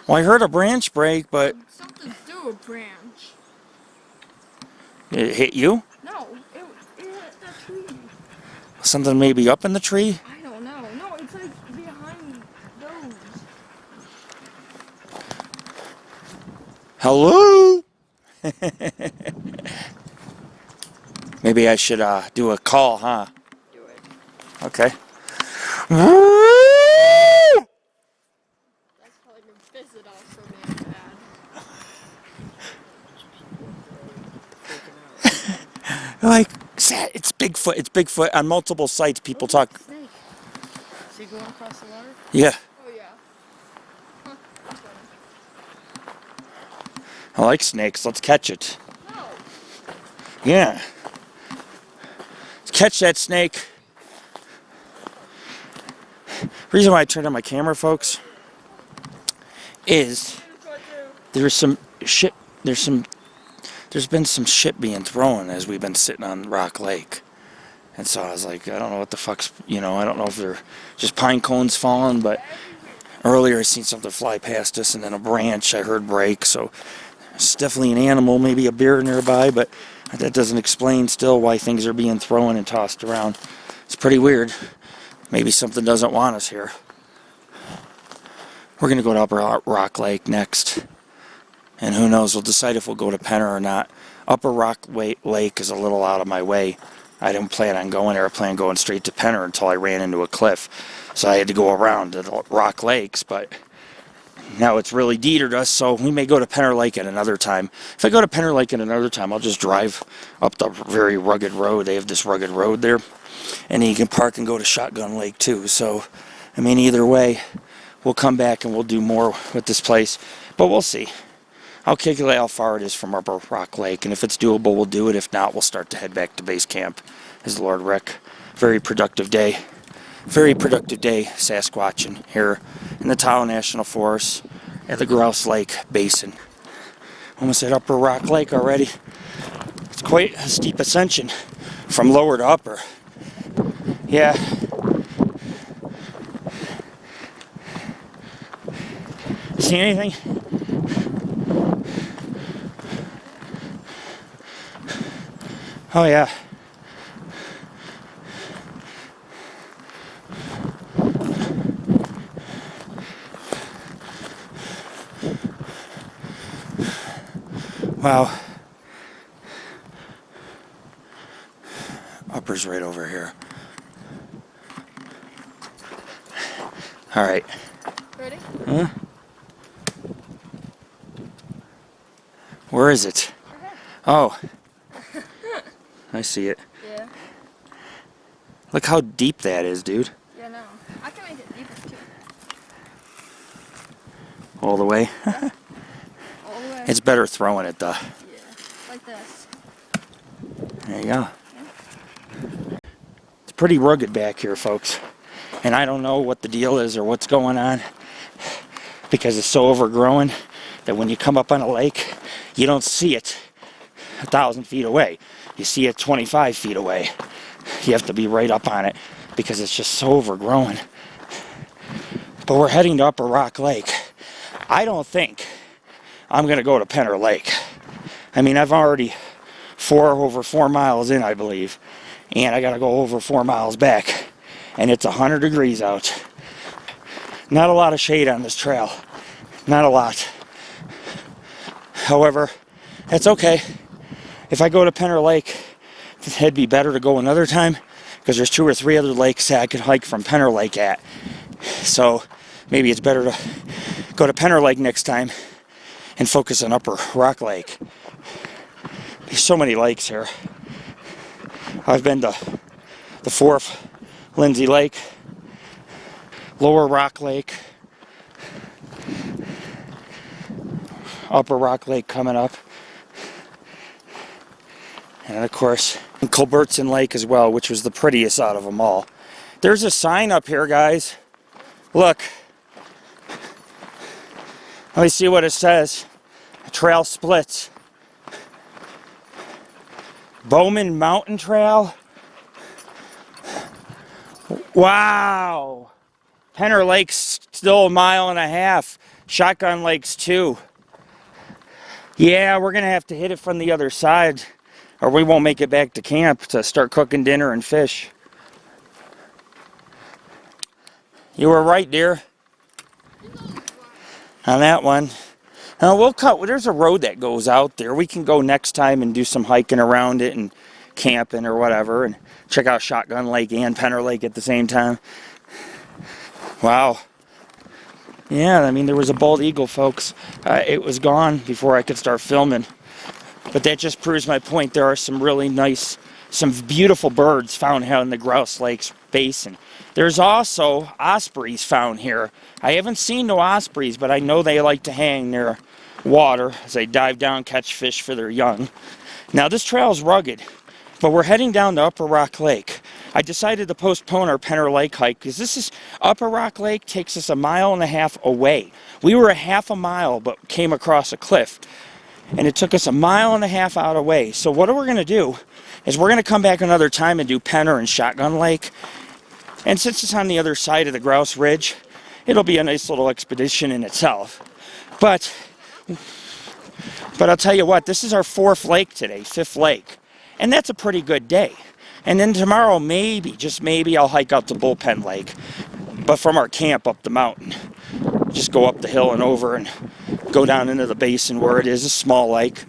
Well, I heard a branch break, but Something threw a branch. it hit you? No, it hit that tree. Something maybe up in the tree? I don't know. No, it's like behind those. Hello? Maybe I should do a call, huh? Do it. Okay. That's probably been visit also being bad. Like, it's Bigfoot. It's Bigfoot on multiple sites. People talk. Snake. Is he going across the water? Yeah, Oh yeah. Huh. That's funny. I like snakes. Let's catch it. No. Yeah. Let's catch that snake. Reason why I turned on my camera, folks, is there's some shit. There's been some shit being thrown as we've been sitting on Rock Lake. And so I was like, I don't know what the fuck's, I don't know if they're just pine cones falling, but earlier I seen something fly past us and then a branch I heard break, so it's definitely an animal, maybe a bear nearby, but that doesn't explain still why things are being thrown and tossed around. It's pretty weird. Maybe something doesn't want us here. We're going to go to Upper Rock Lake next. And who knows, we'll decide if we'll go to Penner or not. Upper Rock Lake is a little out of my way. I didn't plan on going there. I planned on going straight to Penner until I ran into a cliff. So I had to go around to the Rock Lakes, but now it's really deterred us, so we may go to Penner Lake at another time. If I go to Penner Lake at another time, I'll just drive up the very rugged road. They have this rugged road there. And then you can park and go to Shotgun Lake too. So, I mean, either way, we'll come back and we'll do more with this place. But we'll see. I'll calculate how far it is from Upper Rock Lake, and if it's doable, we'll do it. If not, we'll start to head back to base camp, as Lord Rick. Very productive day. Very productive day Sasquatching here in the Tahoe National Forest at the Grouse Lake Basin. Almost at Upper Rock Lake already. It's quite a steep ascension from lower to upper. Yeah. See anything? Oh yeah. Wow. Upper's right over here. All right. Ready? Huh? Where is it? Oh. I see it. Yeah. Look how deep that is, dude. Yeah, no. I can make it deeper too. All the way. All the way. It's better throwing it though. Yeah. Like this. There you go. It's pretty rugged back here, folks. And I don't know what the deal is or what's going on, because it's so overgrown that when you come up on a lake, you don't see it 1,000 feet away. You see it 25 feet away. You have to be right up on it because it's just so overgrown. But we're heading to Upper Rock Lake. I don't think I'm going to go to Penner Lake. I mean, I've already over 4 miles in, I believe, and I got to go over 4 miles back, and it's 100 degrees out. Not a lot of shade on this trail. Not a lot. However, that's okay. If I go to Penner Lake, it'd be better to go another time, because there's 2 or 3 other lakes that I could hike from Penner Lake at. So maybe it's better to go to Penner Lake next time and focus on Upper Rock Lake. There's so many lakes here. I've been to the 4th Lindsey Lake, Lower Rock Lake, Upper Rock Lake coming up, and of course Culbertson Lake as well, which was the prettiest out of them all. There's a sign up here, guys. Look. Let me see what it says. Trail splits. Bowman Mountain Trail. Wow. Penner Lake's still 1.5 miles. Shotgun Lake's 2. Yeah, we're going to have to hit it from the other side, or we won't make it back to camp to start cooking dinner and fish. You were right, dear. On that one. We'll cut. There's a road that goes out there. We can go next time and do some hiking around it and camping or whatever, and check out Shotgun Lake and Penner Lake at the same time. Wow. Yeah, I mean, there was a bald eagle, folks. It was gone before I could start filming. But that just proves my point. There are some really nice, some beautiful birds found here in the Grouse Lakes Basin. There's also ospreys found here. I haven't seen no ospreys, but I know they like to hang near water as they dive down, catch fish for their young. Now, this trail is rugged, but we're heading down to Upper Rock Lake. I decided to postpone our Penner Lake hike because Upper Rock Lake takes us 1.5 miles away. We were 1/2 mile, but came across a cliff, and it took us 1.5 miles out away. So what we're going to do is we're going to come back another time and do Penner and Shotgun Lake. And since it's on the other side of the Grouse Ridge, it'll be a nice little expedition in itself. But I'll tell you what, this is our 4th lake today, 5th lake. And that's a pretty good day. And then tomorrow, maybe, just maybe, I'll hike out to Bullpen Lake. But from our camp up the mountain. Just go up the hill and over and go down into the basin where it is, a small lake.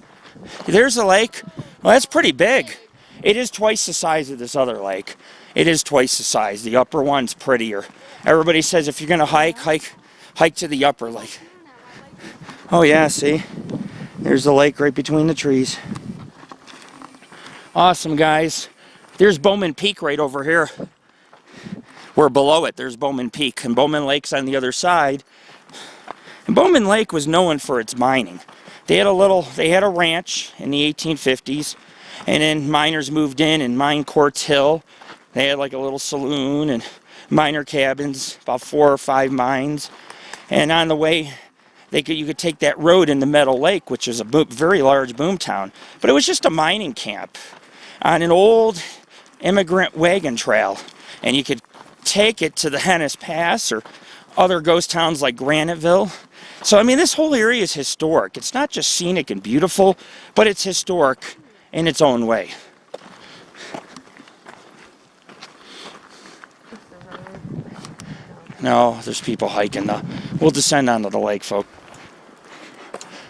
There's a lake. Well, that's pretty big. It is twice the size of this other lake. It is twice the size. The upper one's prettier. Everybody says if you're going to hike to the upper lake. Oh yeah, see? There's the lake right between the trees. Awesome, guys. There's Bowman Peak right over here. We're below it. There's Bowman Peak, and Bowman Lake's on the other side. And Bowman Lake was known for its mining. They had a ranch in the 1850s, and then miners moved in and mined Quartz Hill. They had like a little saloon and miner cabins, about 4 or 5 mines. And on the way, you could take that road into Meadow Lake, which is a very large boom town. But it was just a mining camp on an old immigrant wagon trail. And you could take it to the Hennis Pass or other ghost towns like Graniteville. So, I mean, this whole area is historic. It's not just scenic and beautiful, but it's historic in its own way. No, there's people hiking. We'll descend onto the lake, folks.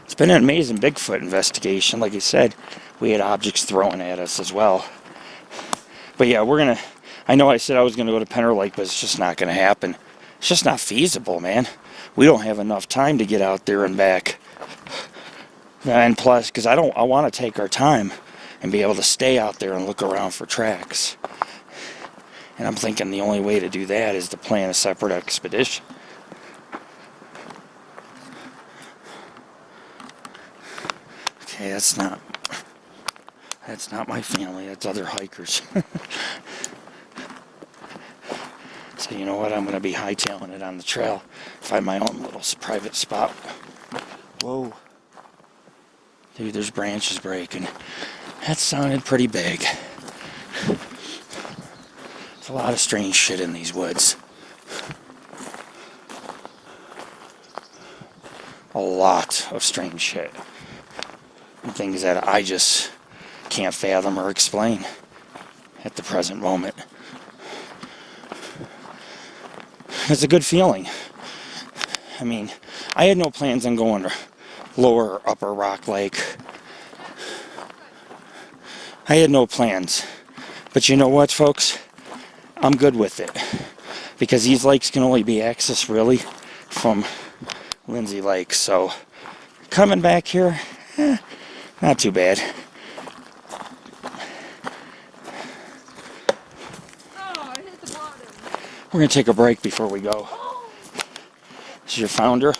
It's been an amazing Bigfoot investigation. Like I said, we had objects thrown at us as well. But yeah, I know I said I was gonna go to Penner Lake, but it's just not gonna happen. It's just not feasible, man. We don't have enough time to get out there and back. And plus, because I want to take our time and be able to stay out there and look around for tracks. And I'm thinking the only way to do that is to plan a separate expedition. Okay, that's not my family, that's other hikers. So you know what, I'm going to be hightailing it on the trail. Find my own little private spot. Whoa. Dude, there's branches breaking. That sounded pretty big. There's a lot of strange shit in these woods. A lot of strange shit. And things that I just can't fathom or explain at the present moment. It's a good feeling. I mean, I had no plans on going to Lower or Upper Rock Lake. I had no plans. But you know what, folks? I'm good with it. Because these lakes can only be accessed really from Lindsey Lake. So coming back here, not too bad. We're going to take a break before we go. This is your founder,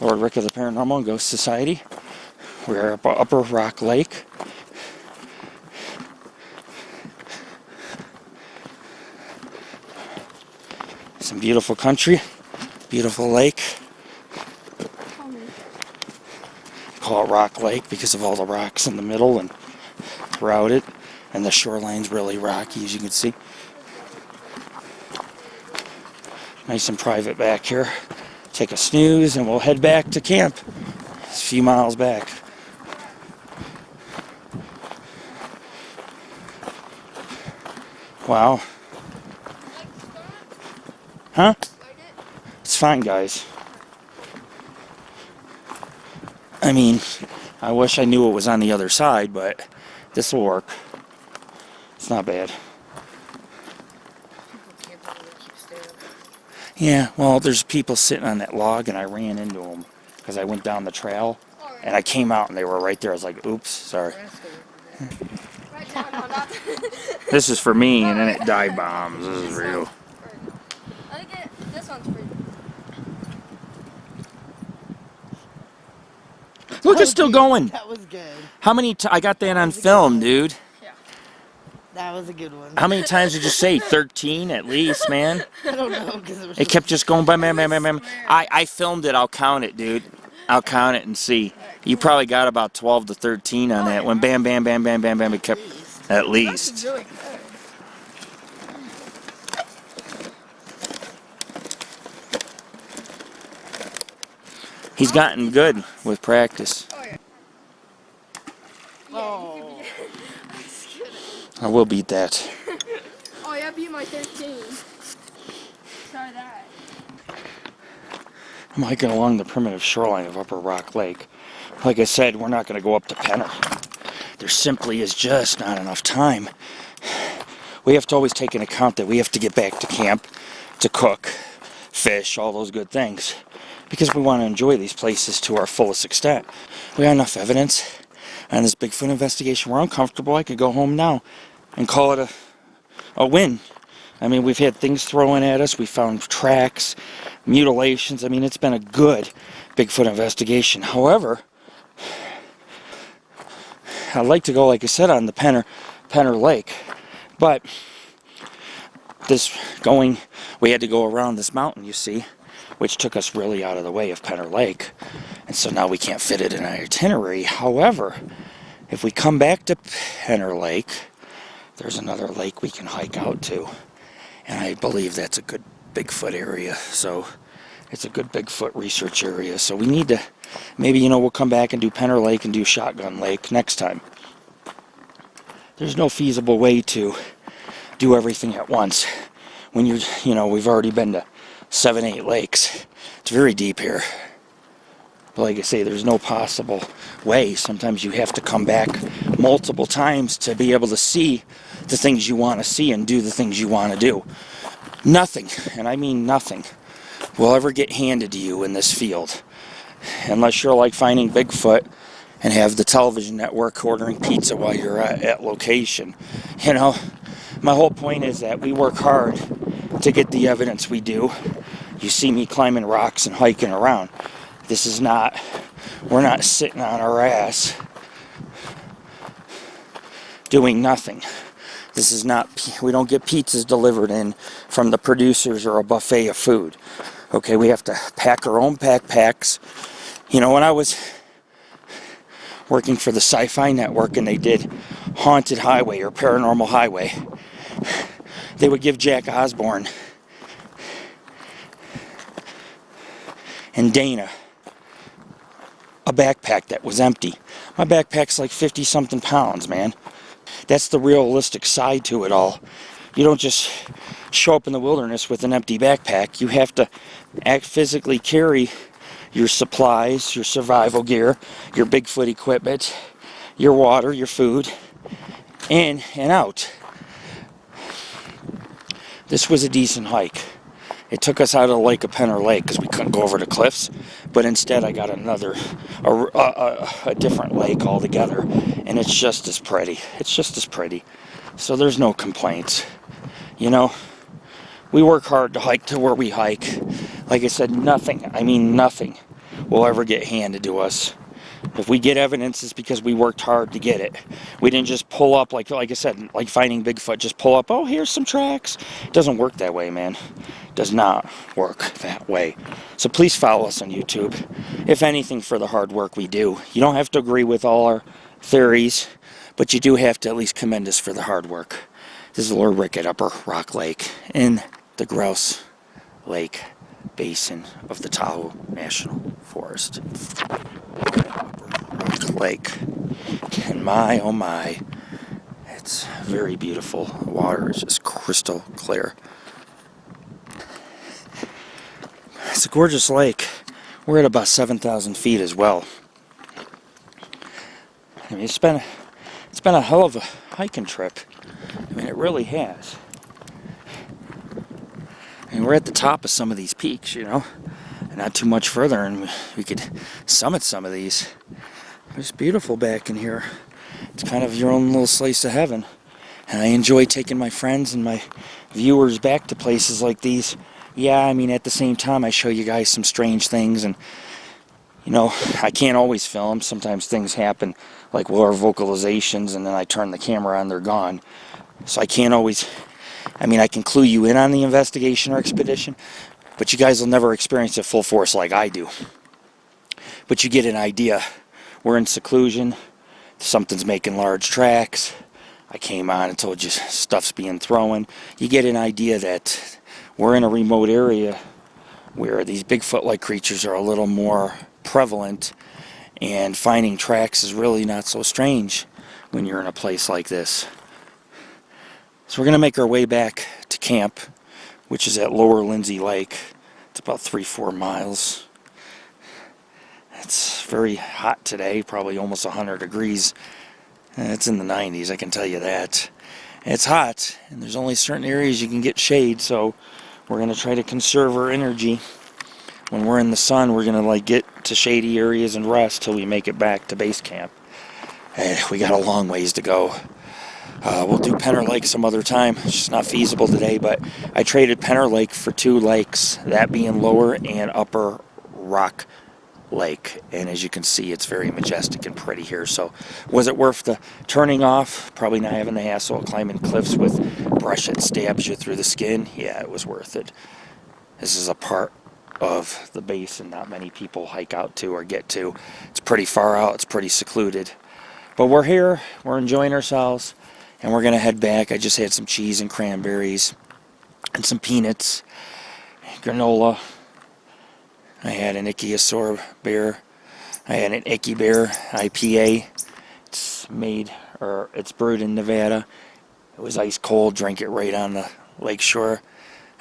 Lord Rick of the Paranormal and Ghost Society. We're at Upper Rock Lake. Some beautiful country, beautiful lake. Call it Rock Lake because of all the rocks in the middle and throughout it. And the shoreline's really rocky, as you can see. Nice and private back here. Take a snooze and we'll head back to camp. It's a few miles back. Wow. Huh? It's fine, guys. I mean, I wish I knew what was on the other side, but this will work. It's not bad. Yeah, well, there's people sitting on that log, and I ran into them because I went down the trail, and I came out, and they were right there. I was like, oops, sorry. This is for me, and then it dive bombs. This is real. I think this one's free. Look, it's still going. That was good. How many I got that on film, dude. That was a good one. How many times did you say? 13 at least, man. I don't know because It kept just going by. I filmed it. I'll count it, dude. I'll count it and see. You probably got about 12 to 13 on that. When bam, bam, bam, bam, bam, bam, it kept at least. Really good. He's gotten good with practice. Oh. I will beat that. Oh, yeah, beat my 13. Try that. I'm hiking along the primitive shoreline of Upper Rock Lake. Like I said, we're not going to go up to Penner. There simply is just not enough time. We have to always take into account that we have to get back to camp to cook, fish, all those good things. Because we want to enjoy these places to our fullest extent. We have enough evidence on this Bigfoot investigation. We're uncomfortable. I could go home now and call it a win. I mean, we've had things thrown at us. We found tracks, mutilations. I mean, it's been a good Bigfoot investigation. However, I'd like to go, like I said, on the Penner Lake. But we had to go around this mountain, you see, which took us really out of the way of Penner Lake. And so now we can't fit it in our itinerary. However, if we come back to Penner Lake, there's another lake we can hike out to. And I believe that's a good Bigfoot area. So it's a good Bigfoot research area. So we need to, maybe, we'll come back and do Penner Lake and do Shotgun Lake next time. There's no feasible way to do everything at once. When we've already been to 7, 8 lakes. It's very deep here. But like I say, there's no possible way. Sometimes you have to come back multiple times to be able to see the things you want to see and do the things you want to do. Nothing, and I mean nothing, will ever get handed to you in this field. Unless you're like Finding Bigfoot and have the television network ordering pizza while you're at location. You know, my whole point is that we work hard to get the evidence we do. You see me climbing rocks and hiking around. This is not, we're not sitting on our ass doing nothing. This is not, we don't get pizzas delivered in from the producers or a buffet of food. Okay, we have to pack our own backpacks. You know, when I was working for the Sci-Fi Network and they did Haunted Highway or Paranormal Highway, they would give Jack Osborne and Dana a backpack that was empty. My backpack's like 50 something pounds, man. That's the realistic side to it all. You don't just show up in the wilderness with an empty backpack. You have to physically carry your supplies, your survival gear, your Bigfoot equipment, your water, your food, in and out. This was a decent hike. It took us out of the Lake of Penner Lake because we couldn't go over the cliffs, but instead I got a different lake altogether, and it's just as pretty. It's just as pretty. So there's no complaints. You know, we work hard to hike to where we hike. Like I said, nothing, I mean nothing, will ever get handed to us. If we get evidence, it's because we worked hard to get it. We didn't just pull up, like I said, like Finding Bigfoot, just pull up, oh, here's some tracks. It doesn't work that way, man. It does not work that way. So please follow us on YouTube, if anything, for the hard work we do. You don't have to agree with all our theories, but you do have to at least commend us for the hard work. This is Lord Rick at Upper Rock Lake in the Grouse Lake Basin of the Tahoe National Forest. Upper Rock Lake. And my, oh my, it's very beautiful. The water is just crystal clear. It's a gorgeous lake. We're at about 7,000 feet as well. I mean, it's been a hell of a hiking trip. I mean, it really has. And we're at the top of some of these peaks, you know, and not too much further, and we could summit some of these. It's beautiful back in here. It's kind of your own little slice of heaven. And I enjoy taking my friends and my viewers back to places like these. Yeah, I mean, at the same time, I show you guys some strange things, and, you know, I can't always film. Sometimes things happen, like our vocalizations, and then I turn the camera on, they're gone. So I can't always, I mean, I can clue you in on the investigation or expedition, but you guys will never experience it full force like I do. But you get an idea. We're in seclusion. Something's making large tracks. I came on and told you stuff's being thrown. You get an idea that we're in a remote area where these Bigfoot-like creatures are a little more prevalent, and finding tracks is really not so strange when you're in a place like this. So we're going to make our way back to camp, which is at Lower Lindsey Lake. It's about 3-4 miles. It's very hot today, probably almost 100 degrees. It's in the 90s, I can tell you that. It's hot, and there's only certain areas you can get shade, so we're going to try to conserve our energy. When we're in the sun, we're going to get to shady areas and rest till we make it back to base camp. And we got a long ways to go. We'll do Penner Lake some other time. It's just not feasible today, but I traded Penner Lake for 2 lakes, that being Lower and Upper Rock Lake. And as you can see, it's very majestic and pretty here. So was it worth the turning off? Probably not having the hassle of climbing cliffs with brush that stabs you through the skin. Yeah, it was worth it. This is a part of the basin not many people hike out to or get to. It's pretty far out. It's pretty secluded. But we're here. We're enjoying ourselves. And we're going to head back. I just had some cheese and cranberries and some peanuts, granola. I had an Ichthyosaur beer. I had an Icky Bear IPA. It's brewed in Nevada. It was ice cold. Drank it right on the lake shore.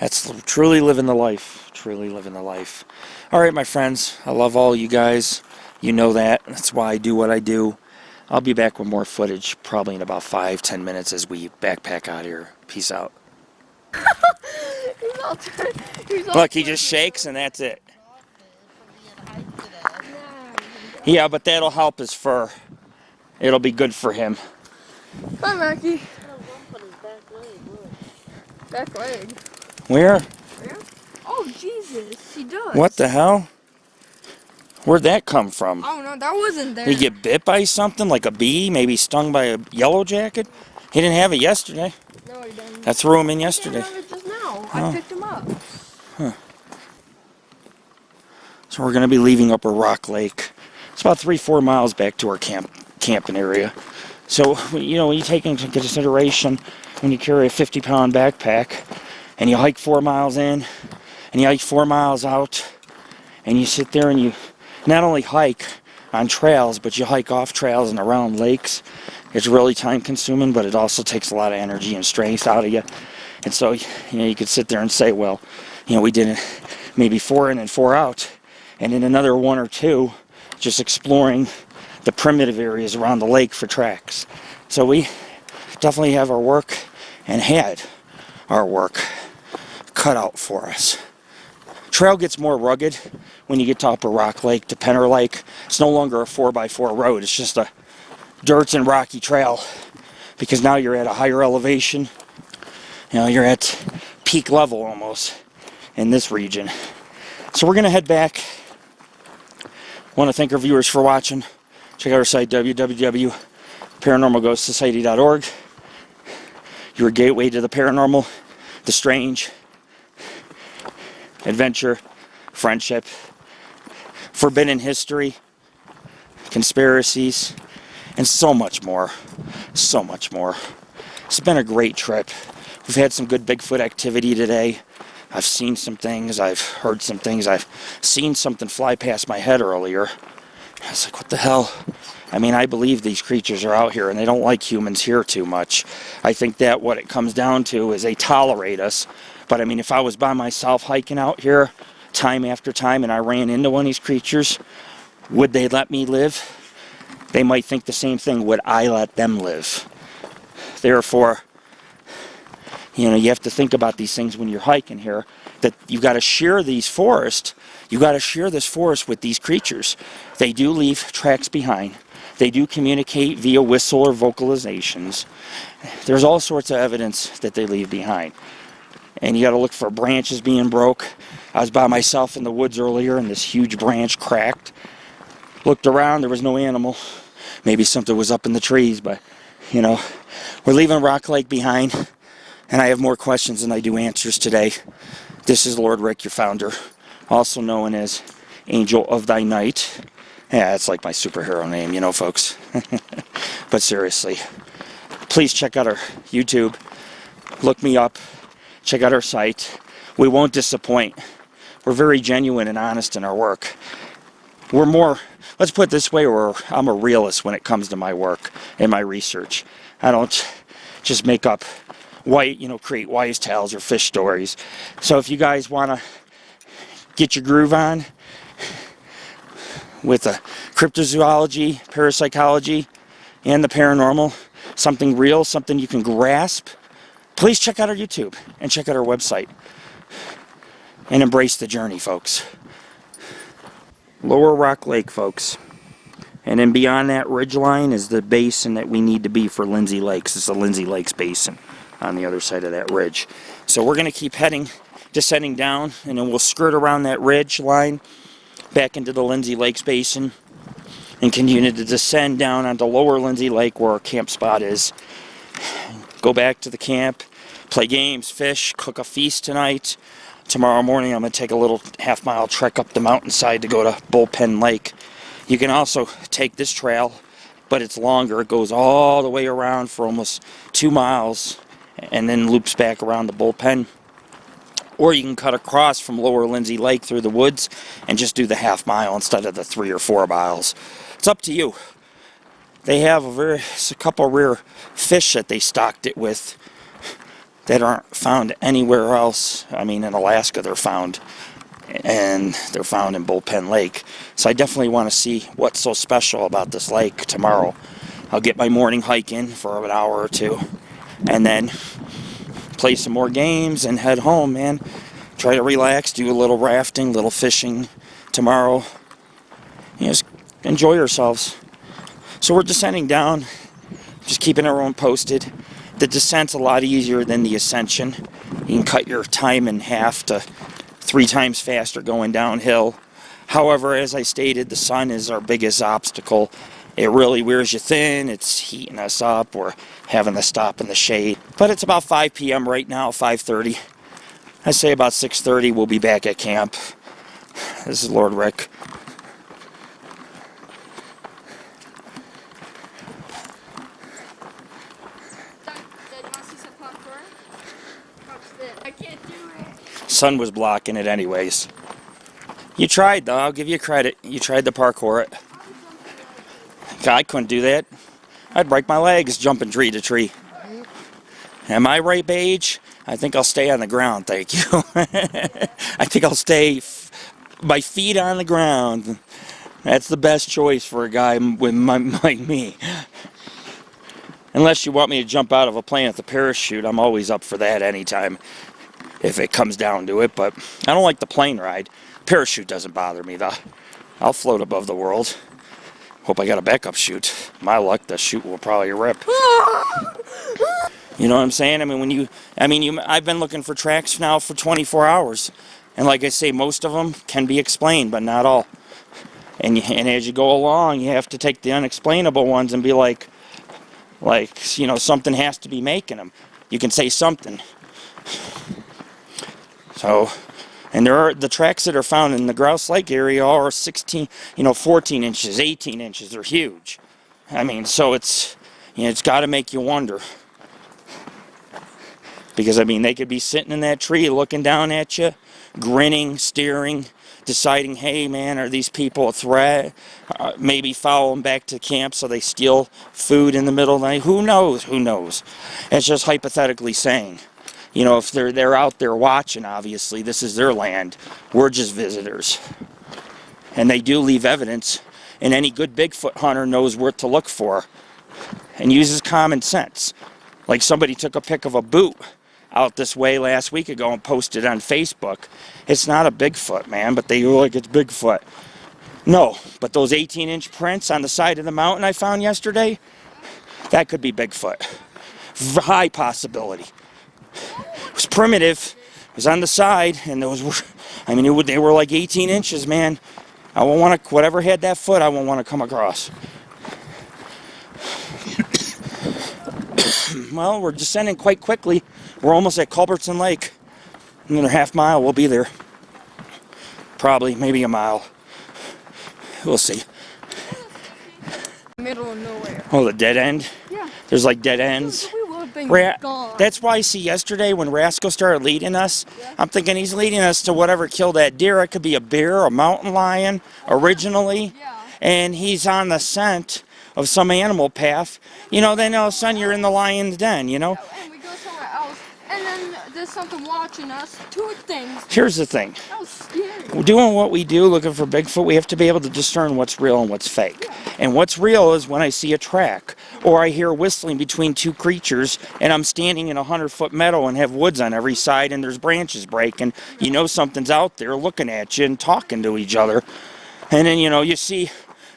That's truly living the life. Truly living the life. All right, my friends. I love all you guys. You know that. That's why I do what I do. I'll be back with more footage probably in about 5-10 minutes as we backpack out here. Peace out. He's all Look, he just shakes and that's it. Nah, Yeah, but that'll help his fur. It'll be good for him. Bye, Mackie. Back leg. Where? Where? Oh, Jesus. He does. What the hell? Where'd that come from? Oh, no, that wasn't there. Did he get bit by something, like a bee? Maybe stung by a yellow jacket? He didn't have it yesterday. No, he didn't. I threw him in I yesterday. didn't have it just now. Oh. I picked him up. So we're going to be leaving Upper Rock Lake. It's about 3-4 miles back to our camping area. So, you know, when you take into consideration when you carry a 50-pound backpack and you hike 4 miles in and you hike 4 miles out and you sit there and you not only hike on trails, but you hike off trails and around lakes. It's really time consuming, but it also takes a lot of energy and strength out of you. And so, you know, you could sit there and say, well, you know, we did maybe 4 in and 4 out, and in another 1 or 2, just exploring the primitive areas around the lake for tracks. So we definitely have our work and had our work cut out for us. Trail gets more rugged when you get to Upper Rock Lake, to Penner Lake. It's no longer a 4x4 road. It's just a dirt and rocky trail because now you're at a higher elevation. You know, you're at peak level almost in this region. So we're going to head back. Want to thank our viewers for watching. Check out our site, www.paranormalghostsociety.org. Your gateway to the paranormal, the strange, adventure, friendship, forbidden history, conspiracies, and so much more. So much more. It's been a great trip. We've had some good Bigfoot activity today. I've seen some things. I've heard some things. I've seen something fly past my head earlier. I was like, what the hell? I mean, I believe these creatures are out here and they don't like humans here too much. I think that what it comes down to is they tolerate us. But I mean, if I was by myself hiking out here time after time and I ran into one of these creatures, would they let me live? They might think the same thing. Would I let them live? Therefore, you know, you have to think about these things when you're hiking here, that you've got to share these forests. You've got to share this forest with these creatures. They do leave tracks behind. They do communicate via whistle or vocalizations. There's all sorts of evidence that they leave behind. And you got to look for branches being broke. I was by myself in the woods earlier and this huge branch cracked. Looked around, there was no animal. Maybe something was up in the trees, but, you know, we're leaving Rock Lake behind. And I have more questions than I do answers today. This is Lord Rick, your founder, also known as AngelOfThyNight. Yeah, it's like my superhero name, you know, folks. But seriously, please check out our YouTube. Look me up. Check out our site. We won't disappoint. We're very genuine and honest in our work. We're more, let's put it this way, I'm a realist when it comes to my work and my research. I don't just make up create wise tales or fish stories. So if you guys want to get your groove on with the cryptozoology, parapsychology, and the paranormal, something real, something you can grasp, please check out our YouTube and check out our website. And embrace the journey, folks. Lower Rock Lake, folks. And then beyond that ridge line is the basin that we need to be for Lindsey Lakes. It's the Lindsey Lakes Basin on the other side of that ridge. So we're going to keep descending down, and then we'll skirt around that ridge line back into the Lindsey Lakes Basin and continue to descend down onto lower Lindsey Lake where our camp spot is. Go back to the camp, play games, fish, cook a feast tonight. Tomorrow morning I'm going to take a little half-mile trek up the mountainside to go to Bullpen Lake. You can also take this trail, but it's longer. It goes all the way around for almost 2 miles and then loops back around the bullpen. Or you can cut across from lower Lindsey Lake through the woods and just do the half mile instead of the 3 or 4 miles. It's up to you. They have a couple rare fish that they stocked it with. that aren't found anywhere else. I mean, in Alaska they're found, and they're found in Bullpen Lake. So I definitely want to see what's so special about this lake tomorrow. I'll get my morning hike in for an hour or two, and then play some more games and head home, man. Try to relax, do a little rafting, little fishing tomorrow. Just enjoy yourselves. So we're descending down, just keeping everyone posted. The descent's a lot easier than the ascension. You can cut your time in half to 3 times faster going downhill. However, as I stated, the sun is our biggest obstacle. It really wears you thin. It's heating us up. We're having to stop in the shade. But it's about 5 p.m. right now, 5:30. I say about 6:30 we'll be back at camp. This is Lord Rick. I can't do it. Sun was blocking it anyways. You tried though, I'll give you credit. You tried to parkour it. I couldn't do that. I'd break my legs jumping tree to tree. Am I right, Paige? I think I'll stay on the ground, thank you. I think I'll stay my feet on the ground. That's the best choice for a guy like me. Unless you want me to jump out of a plane with a parachute, I'm always up for that anytime if it comes down to it. But I don't like the plane ride. Parachute doesn't bother me though. I'll float above the world. Hope I got a backup chute. My luck, the chute will probably rip. You know what I'm saying? I mean, I've been looking for tracks now for 24 hours. And like I say, most of them can be explained, but not all. And as you go along, you have to take the unexplainable ones and be like, something has to be making them. You can say something. So, and there are the tracks that are found in the Grouse Lake area are 14 inches, 18 inches. They're huge. I mean, so it's got to make you wonder. Because, I mean, they could be sitting in that tree looking down at you, grinning, staring, deciding, hey, man, are these people a threat? Maybe follow them back to camp so they steal food in the middle of the night. Who knows? Who knows? It's just hypothetically saying. If they're out there watching, obviously, this is their land. We're just visitors. And they do leave evidence, and any good Bigfoot hunter knows what to look for and uses common sense. Like somebody took a pic of a boot out this way last week ago and posted on Facebook. It's not a Bigfoot, man, but they were like, it's Bigfoot. No, but those 18-inch prints on the side of the mountain I found yesterday, that could be Bigfoot. High possibility. It was primitive. It was on the side, and those were, they were like 18 inches, man. I won't want to, whatever had that foot, I won't want to come across. Well, we're descending quite quickly. We're almost at Culbertson Lake. Another half mile, we'll be there. Probably, maybe a mile. We'll see. Middle of nowhere. Oh, the dead end? Yeah. There's like dead ends. We would have been gone. That's why, see, yesterday when Rascal started leading us, I'm thinking he's leading us to whatever killed that deer. It could be a bear, a mountain lion, originally. Yeah. And he's on the scent of some animal path. Then all of a sudden you're in the lion's den, And we go somewhere else, and then there's something watching us. 2 things. Here's the thing. That was scary. We're doing what we do, looking for Bigfoot. We have to be able to discern what's real and what's fake. And what's real is when I see a track, or I hear whistling between 2 creatures, and I'm standing in a 100-foot meadow and have woods on every side, and there's branches breaking. Something's out there looking at you and talking to each other. And then, you see,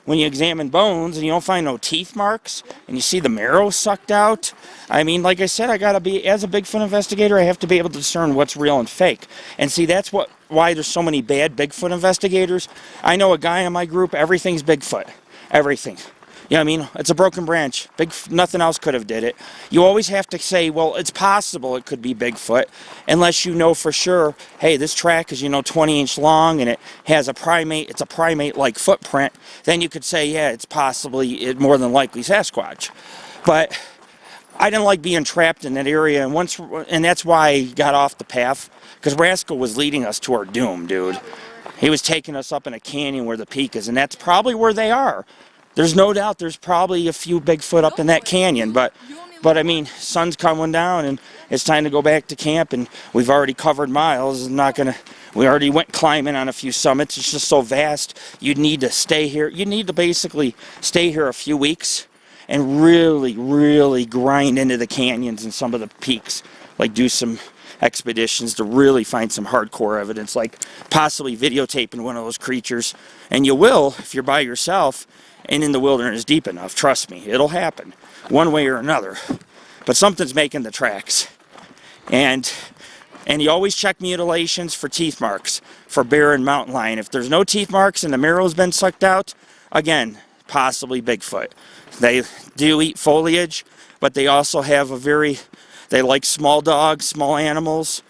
when you examine bones and you don't find no teeth marks, and you see the marrow sucked out, like I said, I gotta be, as a Bigfoot investigator, I have to be able to discern what's real and fake. And see, that's why there's so many bad Bigfoot investigators. I know a guy in my group, everything's Bigfoot. Everything. It's a broken branch. Nothing else could have did it. You always have to say, well, it's possible it could be Bigfoot, unless you know for sure, hey, this track is, 20-inch long and it has it's a primate-like footprint. Then you could say, yeah, it's more than likely Sasquatch. But I didn't like being trapped in that area, and that's why I got off the path, because Rascal was leading us to our doom, dude. He was taking us up in a canyon where the peak is, and that's probably where they are. There's no doubt there's probably a few Bigfoot up in that canyon, but But I mean, sun's coming down and it's time to go back to camp, and we've already covered miles. We already went climbing on a few summits. It's just so vast. You'd need to stay here. You need to basically stay here a few weeks and really, really grind into the canyons and some of the peaks. Like do some expeditions to really find some hardcore evidence, like possibly videotaping one of those creatures. And you will if you're by yourself and in the wilderness deep enough. Trust me, it'll happen one way or another. But something's making the tracks. And you always check mutilations for teeth marks for bear and mountain lion. If there's no teeth marks and the marrow's been sucked out, again, possibly Bigfoot. They do eat foliage, but they also have they like small dogs, small animals,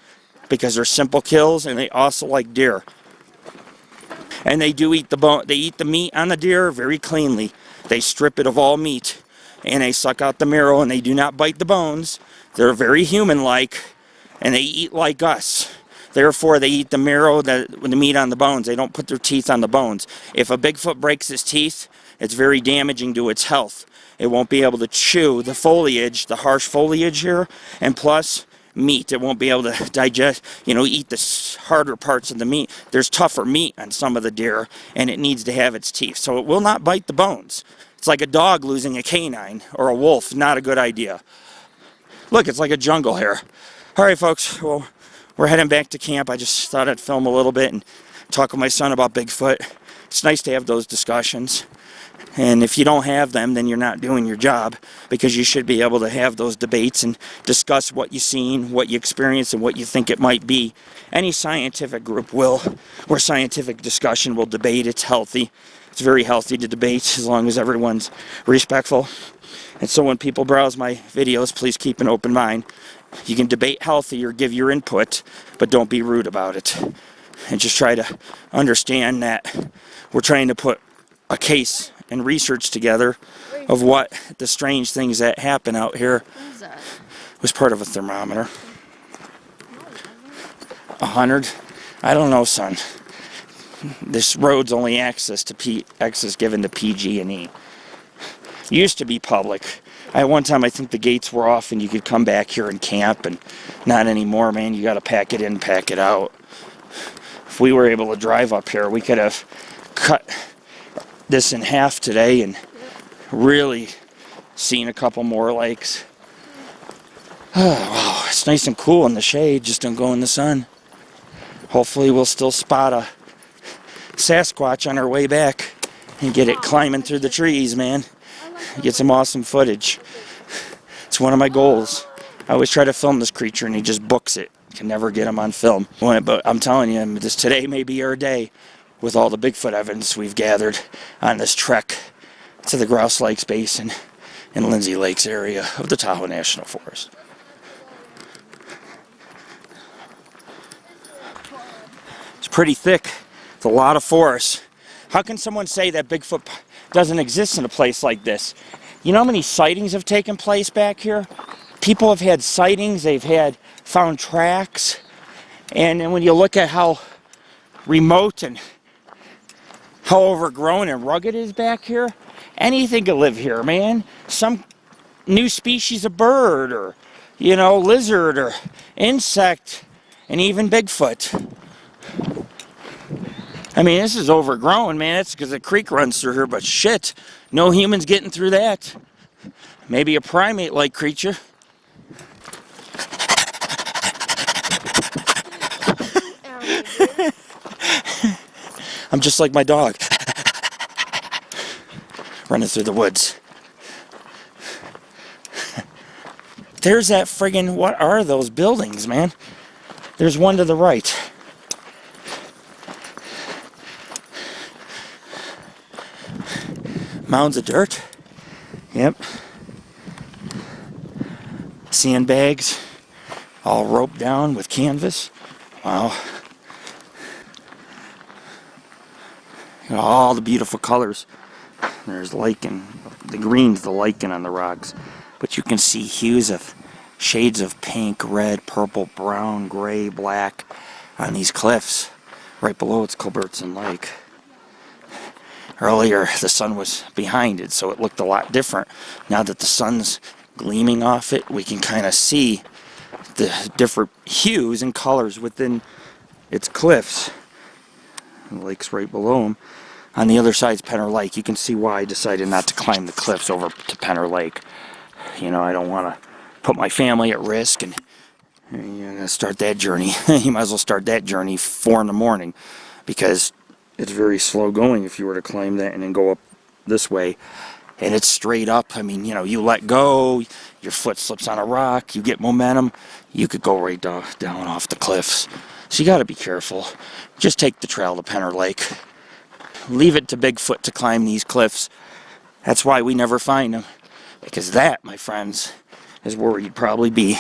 because they're simple kills, and they also like deer. And they do eat they eat the meat on the deer very cleanly. They strip it of all meat, and they suck out the marrow, and they do not bite the bones. They're very human-like, and they eat like us. Therefore, they eat the marrow, the meat on the bones. They don't put their teeth on the bones. If a Bigfoot breaks his teeth, it's very damaging to its health. It won't be able to chew the foliage, the harsh foliage here, and plus meat. It won't be able to digest, eat the harder parts of the meat. There's tougher meat on some of the deer, and it needs to have its teeth. So it will not bite the bones. It's like a dog losing a canine, or a wolf. Not a good idea. Look, it's like a jungle here. All right, folks. Well, we're heading back to camp. I just thought I'd film a little bit and talk with my son about Bigfoot. It's nice to have those discussions. And if you don't have them, then you're not doing your job, because you should be able to have those debates and discuss what you've seen, what you experienced, and what you think it might be. Any scientific group will, or scientific discussion will debate. It's healthy. It's very healthy to debate as long as everyone's respectful. And so when people browse my videos, please keep an open mind. You can debate healthy or give your input, but don't be rude about it. And just try to understand that we're trying to put a case and research together of what the strange things that happen out here. What is that? Was part of a thermometer. 100? I don't know, son. This road's only access given to PG&E. Used to be public. At one time, I think the gates were off and you could come back here and camp, and not anymore, man. You got to pack it in, pack it out. If we were able to drive up here, we could have cut this in half today and really seen a couple more lakes. Oh, wow, it's nice and cool in the shade. Just don't go in the sun. Hopefully we'll still spot a Sasquatch on our way back and get it climbing through the trees, man. Get some awesome footage. It's one of my goals. I always try to film this creature and he just books it. Can never get him on film. But I'm telling you, today may be our day with all the Bigfoot evidence we've gathered on this trek to the Grouse Lakes Basin and Lindsey Lakes area of the Tahoe National Forest. It's pretty thick. It's a lot of forest. How can someone say that Bigfoot doesn't exist in a place like this? You know how many sightings have taken place back here? People have had sightings, they've found tracks, and when you look at how remote and how overgrown and rugged it is back here, anything could live here, man. Some new species of bird, or lizard or insect, and even Bigfoot. I mean, this is overgrown, man. It's because a creek runs through here, but shit, no humans getting through that. Maybe a primate-like creature. I'm just like my dog. Running through the woods. There's that friggin', what are those buildings, man? There's one to the right. Mounds of dirt. Yep. Sandbags. All roped down with canvas. Wow. All the beautiful colors. There's lichen. The green's the lichen on the rocks. But you can see hues of shades of pink, red, purple, brown, gray, black on these cliffs. Right below it's Culbertson Lake. Earlier the sun was behind it, so it looked a lot different. Now that the sun's gleaming off it. We can kind of see the different hues and colors within its cliffs. The lake's right below them. On the other side's Penner Lake. You can see why I decided not to climb the cliffs over to Penner Lake. You know, I don't want to put my family at risk, and you're going to start that journey. You might as well start that journey 4 in the morning, because it's very slow going if you were to climb that and then go up this way. And it's straight up. I mean, you know, you let go, your foot slips on a rock, you get momentum, you could go right down off the cliffs. So you got to be careful. Just take the trail to Penner Lake. Leave it to Bigfoot to climb these cliffs. That's why we never find them. Because that, my friends, is where you'd probably be.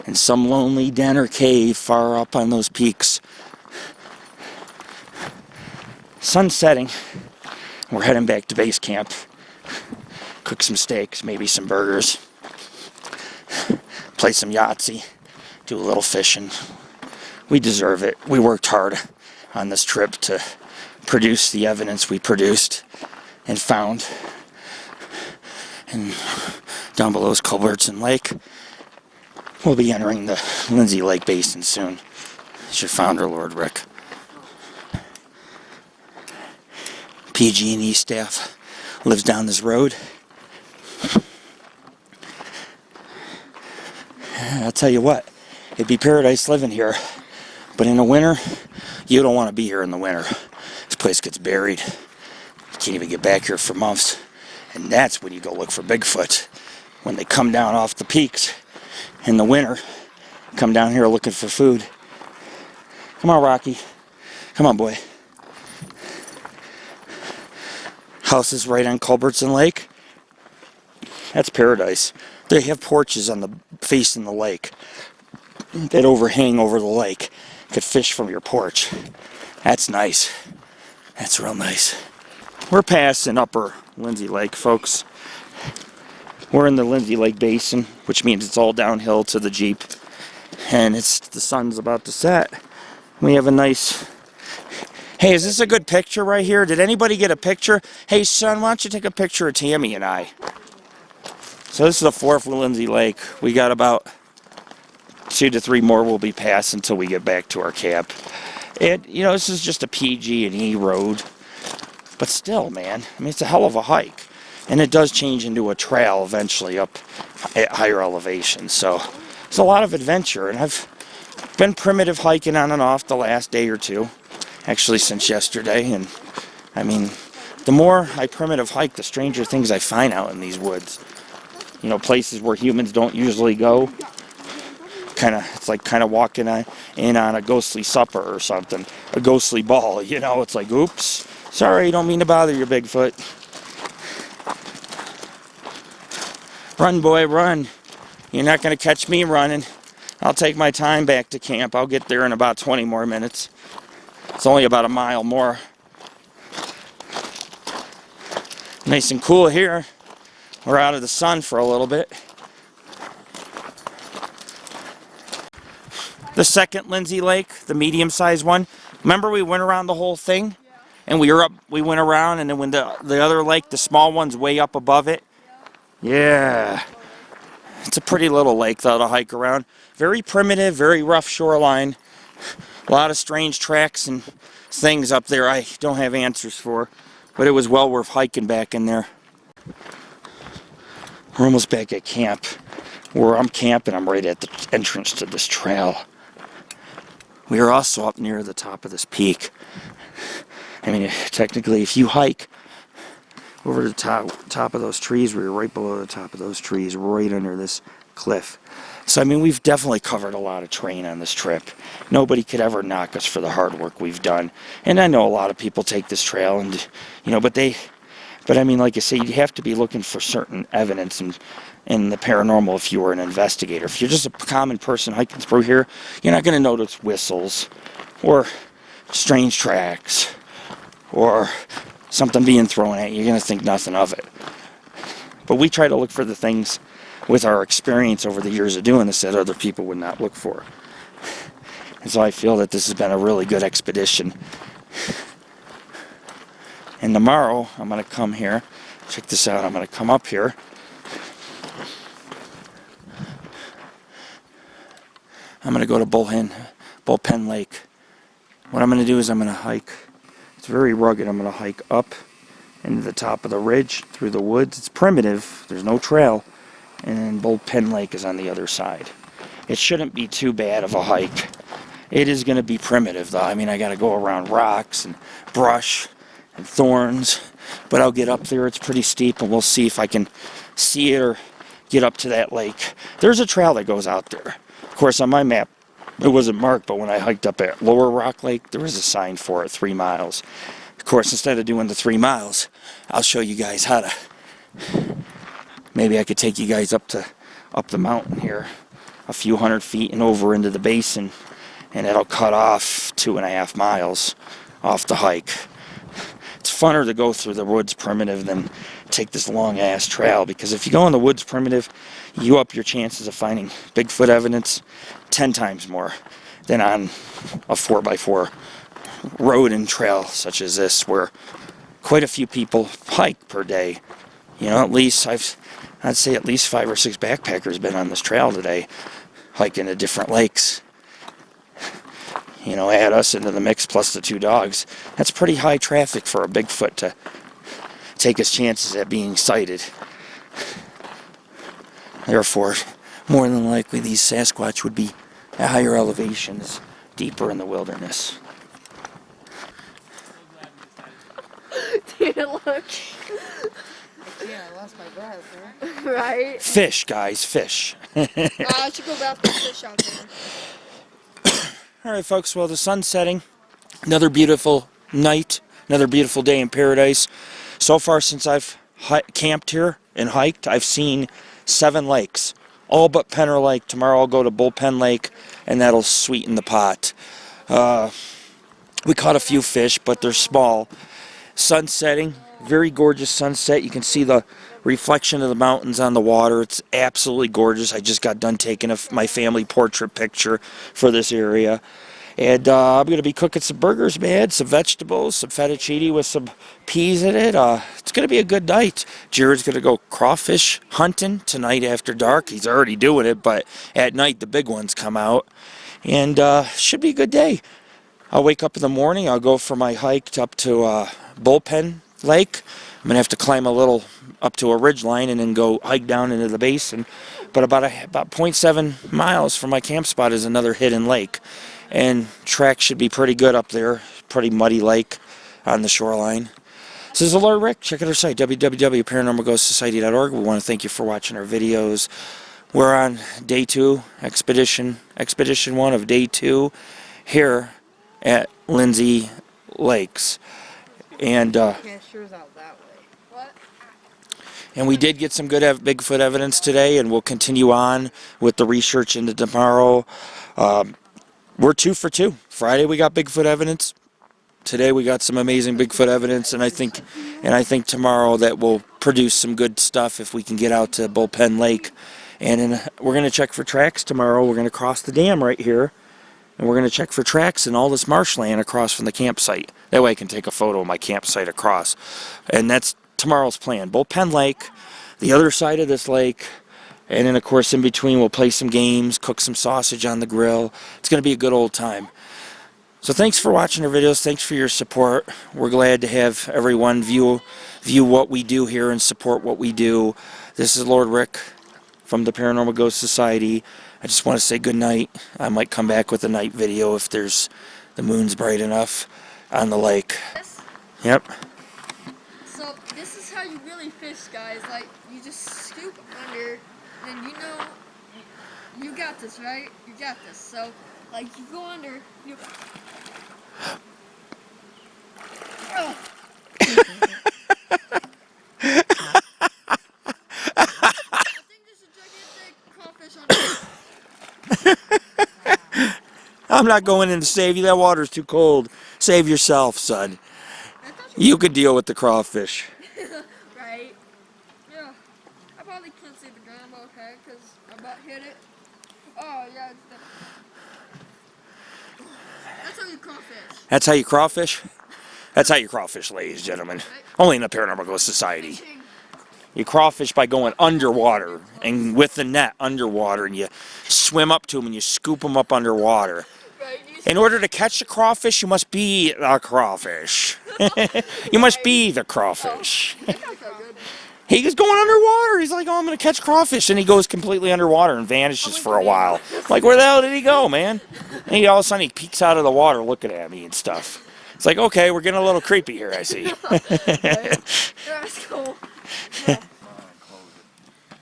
In some lonely den or cave far up on those peaks. Sun's setting. We're heading back to base camp. Cook some steaks, maybe some burgers. Play some Yahtzee. Do a little fishing. We deserve it. We worked hard on this trip to produce the evidence we produced and found. And down below is Culbertson Lake. We'll be entering the Lindsey Lake Basin soon. It's your founder, Lord Rick. PG&E staff lives down this road. I'll tell you what, it'd be paradise living here. But in the winter, you don't want to be here in the winter. This place gets buried. You can't even get back here for months. And that's when you go look for Bigfoot. When they come down off the peaks in the winter, come down here looking for food. Come on, Rocky. Come on, boy. House is right on Culbertson Lake. That's paradise. They have porches on the facing the lake that overhang over the lake. You could fish from your porch. That's nice. That's real nice. We're passing upper Lindsey Lake, folks. We're in the Lindsey Lake Basin, which means it's all downhill to the Jeep. And the sun's about to set. We have a nice... Hey, is this a good picture right here? Did anybody get a picture? Hey, son, why don't you take a picture of Tammy and I? So this is the fourth Lindsey Lake. We got about 2 to 3 more we'll be passing until we get back to our camp. And, you know, this is just a PG&E road. But still, man, I mean, it's a hell of a hike. And it does change into a trail eventually up at higher elevations. So it's a lot of adventure. And I've been primitive hiking on and off the last day or two. Actually, since yesterday. And, I mean, the more I primitive hike, the stranger things I find out in these woods. You know, places where humans don't usually go. It's like kind of walking in on a ghostly supper or something. A ghostly ball, you know. It's like, oops. Sorry, don't mean to bother you, Bigfoot. Run, boy, run. You're not going to catch me running. I'll take my time back to camp. I'll get there in about 20 more minutes. It's only about a mile more. Nice and cool here. We're out of the sun for a little bit. The second Lindsey Lake, the medium-sized one. Remember we went around the whole thing? And we went around, and then when the other lake, the small one's way up above it. Yeah. It's a pretty little lake, though, to hike around. Very primitive, very rough shoreline. A lot of strange tracks and things up there I don't have answers for. But it was well worth hiking back in there. We're almost back at camp. Where I'm camping, I'm right at the entrance to this trail. We are also up near the top of this peak. I mean, technically, if you hike over the top of those trees, we're right below the top of those trees, right under this cliff. So, I mean, we've definitely covered a lot of terrain on this trip. Nobody could ever knock us for the hard work we've done. And I know a lot of people take this trail, and you know, but I mean, like I say, you have to be looking for certain evidence in the paranormal if you were an investigator. If you're just a common person hiking through here, you're not going to notice whistles or strange tracks or something being thrown at you. You're going to think nothing of it. But we try to look for the things with our experience over the years of doing this that other people would not look for. And so I feel that this has been a really good expedition. And tomorrow, I'm going to come here. Check this out. I'm going to come up here. I'm going to go to Bullpen Lake. What I'm going to do is I'm going to hike. It's very rugged. I'm going to hike up into the top of the ridge through the woods. It's primitive. There's no trail. And then Bullpen Lake is on the other side. It shouldn't be too bad of a hike. It is going to be primitive, though. I mean, I got to go around rocks and brush and thorns. But I'll get up there. It's pretty steep, and we'll see if I can see it or get up to that lake. There's a trail that goes out there. Of course, on my map, it wasn't marked, but when I hiked up at Lower Rock Lake, there was a sign for it, 3 miles. Of course, instead of doing the 3 miles, I'll show you guys how to. Maybe I could take you guys up the mountain here, a few hundred feet and over into the basin, and it'll cut off 2.5 miles off the hike. It's funner to go through the woods primitive than take this long ass trail, because if you go in the woods primitive, you up your chances of finding Bigfoot evidence 10 times more than on a 4x4 road and trail such as this, where quite a few people hike per day. You know, at least I'd say at least 5 or 6 backpackers been on this trail today, hiking to different lakes. You know, add us into the mix plus the 2 dogs. That's pretty high traffic for a Bigfoot to take his chances at being sighted. Therefore, more than likely these Sasquatch would be at higher elevations, deeper in the wilderness. Dude, look. Yeah, I lost my breath, right? Right? Fish, guys, fish. I should go grab some fish out there. Alright, folks, well, the sun's setting. Another beautiful night, another beautiful day in paradise. So far, since I've camped here and hiked, I've seen 7 lakes, all but Penner Lake. Tomorrow I'll go to Bullpen Lake, and that'll sweeten the pot. We caught a few fish, but they're small. Sun setting, very gorgeous sunset. You can see the reflection of the mountains on the water. It's absolutely gorgeous. I just got done taking my family portrait picture for this area. And I'm going to be cooking some burgers, man, some vegetables, some fettuccine with some peas in it. It's going to be a good night. Jared's going to go crawfish hunting tonight after dark. He's already doing it, but at night the big ones come out. And should be a good day. I'll wake up in the morning. I'll go for my hike up to Bullpen Lake. I'm going to have to climb a little up to a ridge line and then go hike down into the basin. But about 0.7 miles from my camp spot is another hidden lake. And track should be pretty good up there. Pretty muddy lake on the shoreline. This is Lord Rick. Check out our site, www.paranormalghostsociety.org. We want to thank you for watching our videos. We're on day 2, expedition 1 of day 2 here at Lindsey Lakes. And Cashiers out that way. What? and we did get some good Bigfoot evidence today, and we'll continue on with the research into tomorrow. We're 2 for 2. Friday we got Bigfoot evidence. Today we got some amazing Bigfoot evidence, and I think tomorrow that will produce some good stuff if we can get out to Bullpen Lake. And we're going to check for tracks tomorrow. We're going to cross the dam right here, and we're going to check for tracks in all this marshland across from the campsite. That way I can take a photo of my campsite across. And that's tomorrow's plan. Bullpen Lake, the other side of this lake, and then of course in between we'll play some games, cook some sausage on the grill. It's going to be a good old time. So thanks for watching our videos. Thanks for your support. We're glad to have everyone view what we do here and support what we do. This is Lord Rick from the Paranormal Ghost Society. I just want to say good night. I might come back with a night video if the moon's bright enough on the lake. Yep. So this is how you really fish, guys. Like, you just scoop under, and you know, you got this, right? You got this. So, like, you go under, you... Oh. I think there's a gigantic crawfish under. I'm not going in to save you. That water's too cold. Save yourself, son. You could deal with the crawfish. Right? Yeah. I probably can't see the ground, okay, because I about hit it. Oh, yeah, it's the... That's how you crawfish. That's how you crawfish? That's how you crawfish, ladies and gentlemen. Right? Only in the Paranormal Ghost Society. Fishing. You crawfish by going underwater and with the net underwater, and you swim up to them and you scoop them up underwater. Right, In order to catch a crawfish, you must be a crawfish. You must be the crawfish. That guy felt good. He was going underwater. He's like, oh, I'm going to catch crawfish. And he goes completely underwater and vanishes for a while. Like, where the hell did he go, man? And all of a sudden, he peeks out of the water looking at me and stuff. It's like, okay, we're getting a little creepy here, I see. Right? That's cool. Yeah.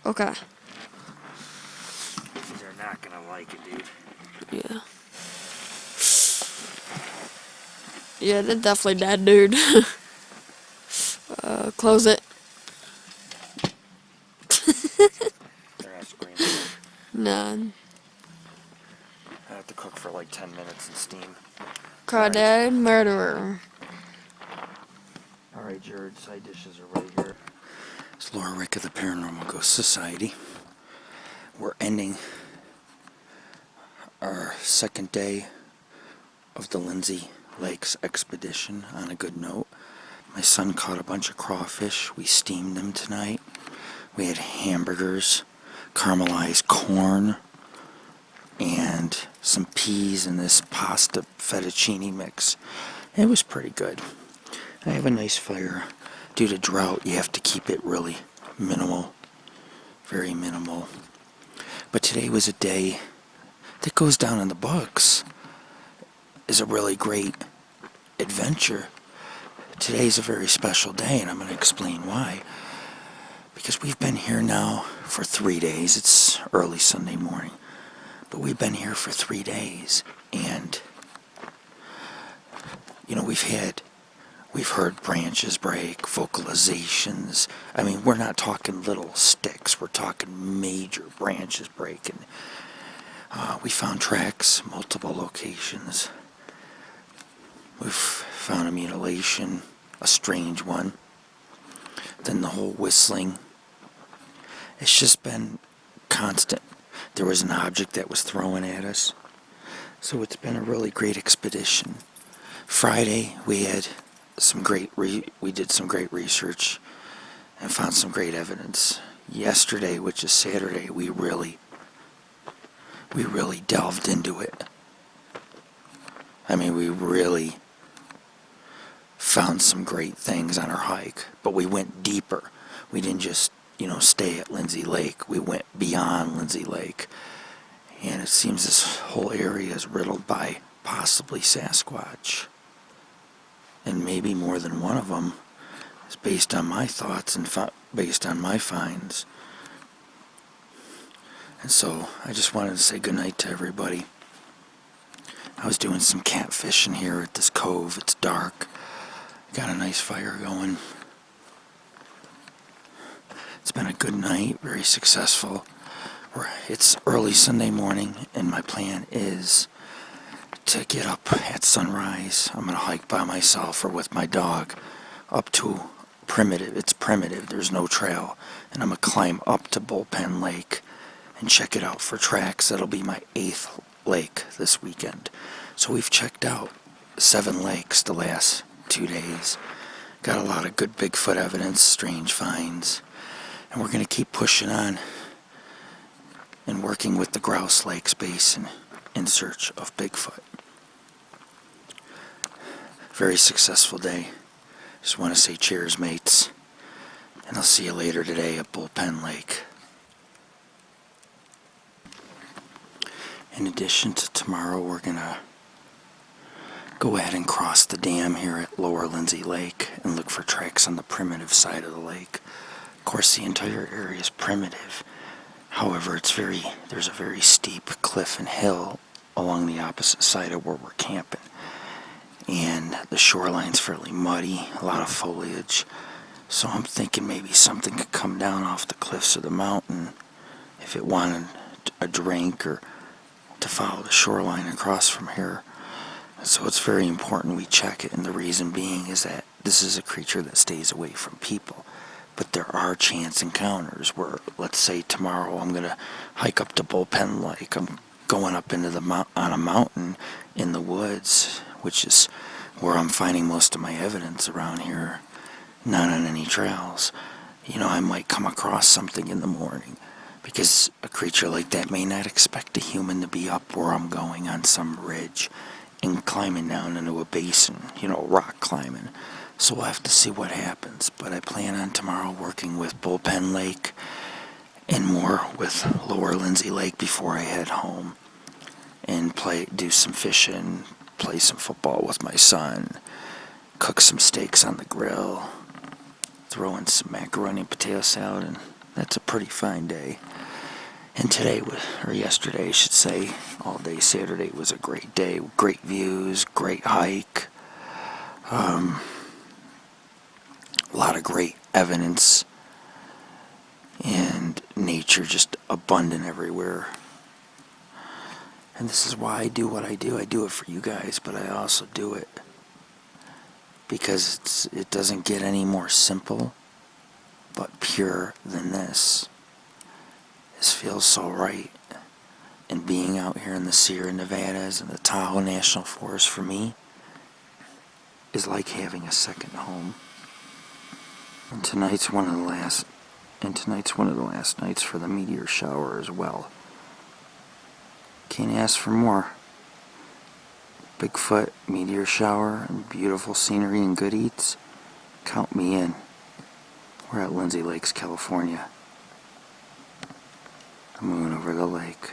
Okay. They're not going to like it, dude. Yeah. Yeah, they're definitely dead, dude. Close it. They're not screaming. None. I have to cook for like 10 minutes in steam. Crawdad murderer. Alright, Jared, side dishes are right here. It's Laura Rick of the Paranormal Ghost Society. We're ending our second day of the Lindsey Lakes expedition on a good note. My son caught a bunch of crawfish. We steamed them tonight. We had hamburgers, caramelized corn, and some peas in this pasta fettuccine mix. It was pretty good. I have a nice fire. Due to drought, you have to keep it really minimal, very minimal. But today was a day that goes down in the books as a really great adventure. Today's a very special day, and I'm going to explain why. Because we've been here now for 3 days. It's early Sunday morning, but we've been here for 3 days, and you know, we've heard branches break, vocalizations. I mean, we're not talking little sticks. We're talking major branches breaking. We found tracks, multiple locations. We've found a mutilation, a strange one. Then the whole whistling. It's just been constant. There was an object that was thrown at us. So it's been a really great expedition. Friday, we had we did some great research and found some great evidence. Yesterday, which is Saturday, we really delved into it. I mean, we really found some great things on our hike, but we went deeper. We didn't just, stay at Lindsey Lake. We went beyond Lindsey Lake. And it seems this whole area is riddled by possibly Sasquatch. And maybe more than one of them is based on my thoughts and based on my finds. And so I just wanted to say goodnight to everybody. I was doing some catfishing here at this cove. It's dark. Got a nice fire going. It's been a good night, very successful. It's early Sunday morning, and my plan is to get up at sunrise. I'm going to hike by myself or with my dog up to Primitive. It's primitive. There's no trail. And I'm going to climb up to Bullpen Lake and check it out for tracks. That'll be my 8th lake this weekend. So we've checked out 7 lakes the last 2 days. Got a lot of good Bigfoot evidence, strange finds. And we're going to keep pushing on and working with the Grouse Lakes Basin in search of Bigfoot. Very successful day. Just want to say cheers, mates. And I'll see you later today at Bullpen Lake. In addition to tomorrow, we're going to go ahead and cross the dam here at Lower Lindsey Lake and look for tracks on the primitive side of the lake. Of course, the entire area is primitive. However, there's a very steep cliff and hill along the opposite side of where we're camping. And the shoreline's fairly muddy, a lot of foliage. So I'm thinking maybe something could come down off the cliffs of the mountain if it wanted a drink or to follow the shoreline across from here. So it's very important we check it, and the reason being is that this is a creature that stays away from people. But there are chance encounters where, let's say tomorrow I'm going to hike up to Bullpen Lake. I'm going up into on a mountain in the woods, which is where I'm finding most of my evidence around here, not on any trails. I might come across something in the morning, because a creature like that may not expect a human to be up where I'm going on some ridge and climbing down into a basin, rock climbing. So we'll have to see what happens. But I plan on tomorrow working with Bullpen Lake and more with Lower Lindsey Lake before I head home, and do some fishing, play some football with my son, cook some steaks on the grill, throw in some macaroni and potato salad, and that's a pretty fine day. And yesterday I should say, all day Saturday was a great day. Great views, great hike, a lot of great evidence, and nature just abundant everywhere. And this is why I do what I do. I do it for you guys, but I also do it because it doesn't get any more simple but pure than this. This feels so right. And being out here in the Sierra Nevadas and the Tahoe National Forest for me is like having a second home. And tonight's one of the last nights for the meteor shower as well. Can't ask for more. Bigfoot, meteor shower, and beautiful scenery and good eats. Count me in. We're at Lindsey Lakes, California. I'm moving over the lake.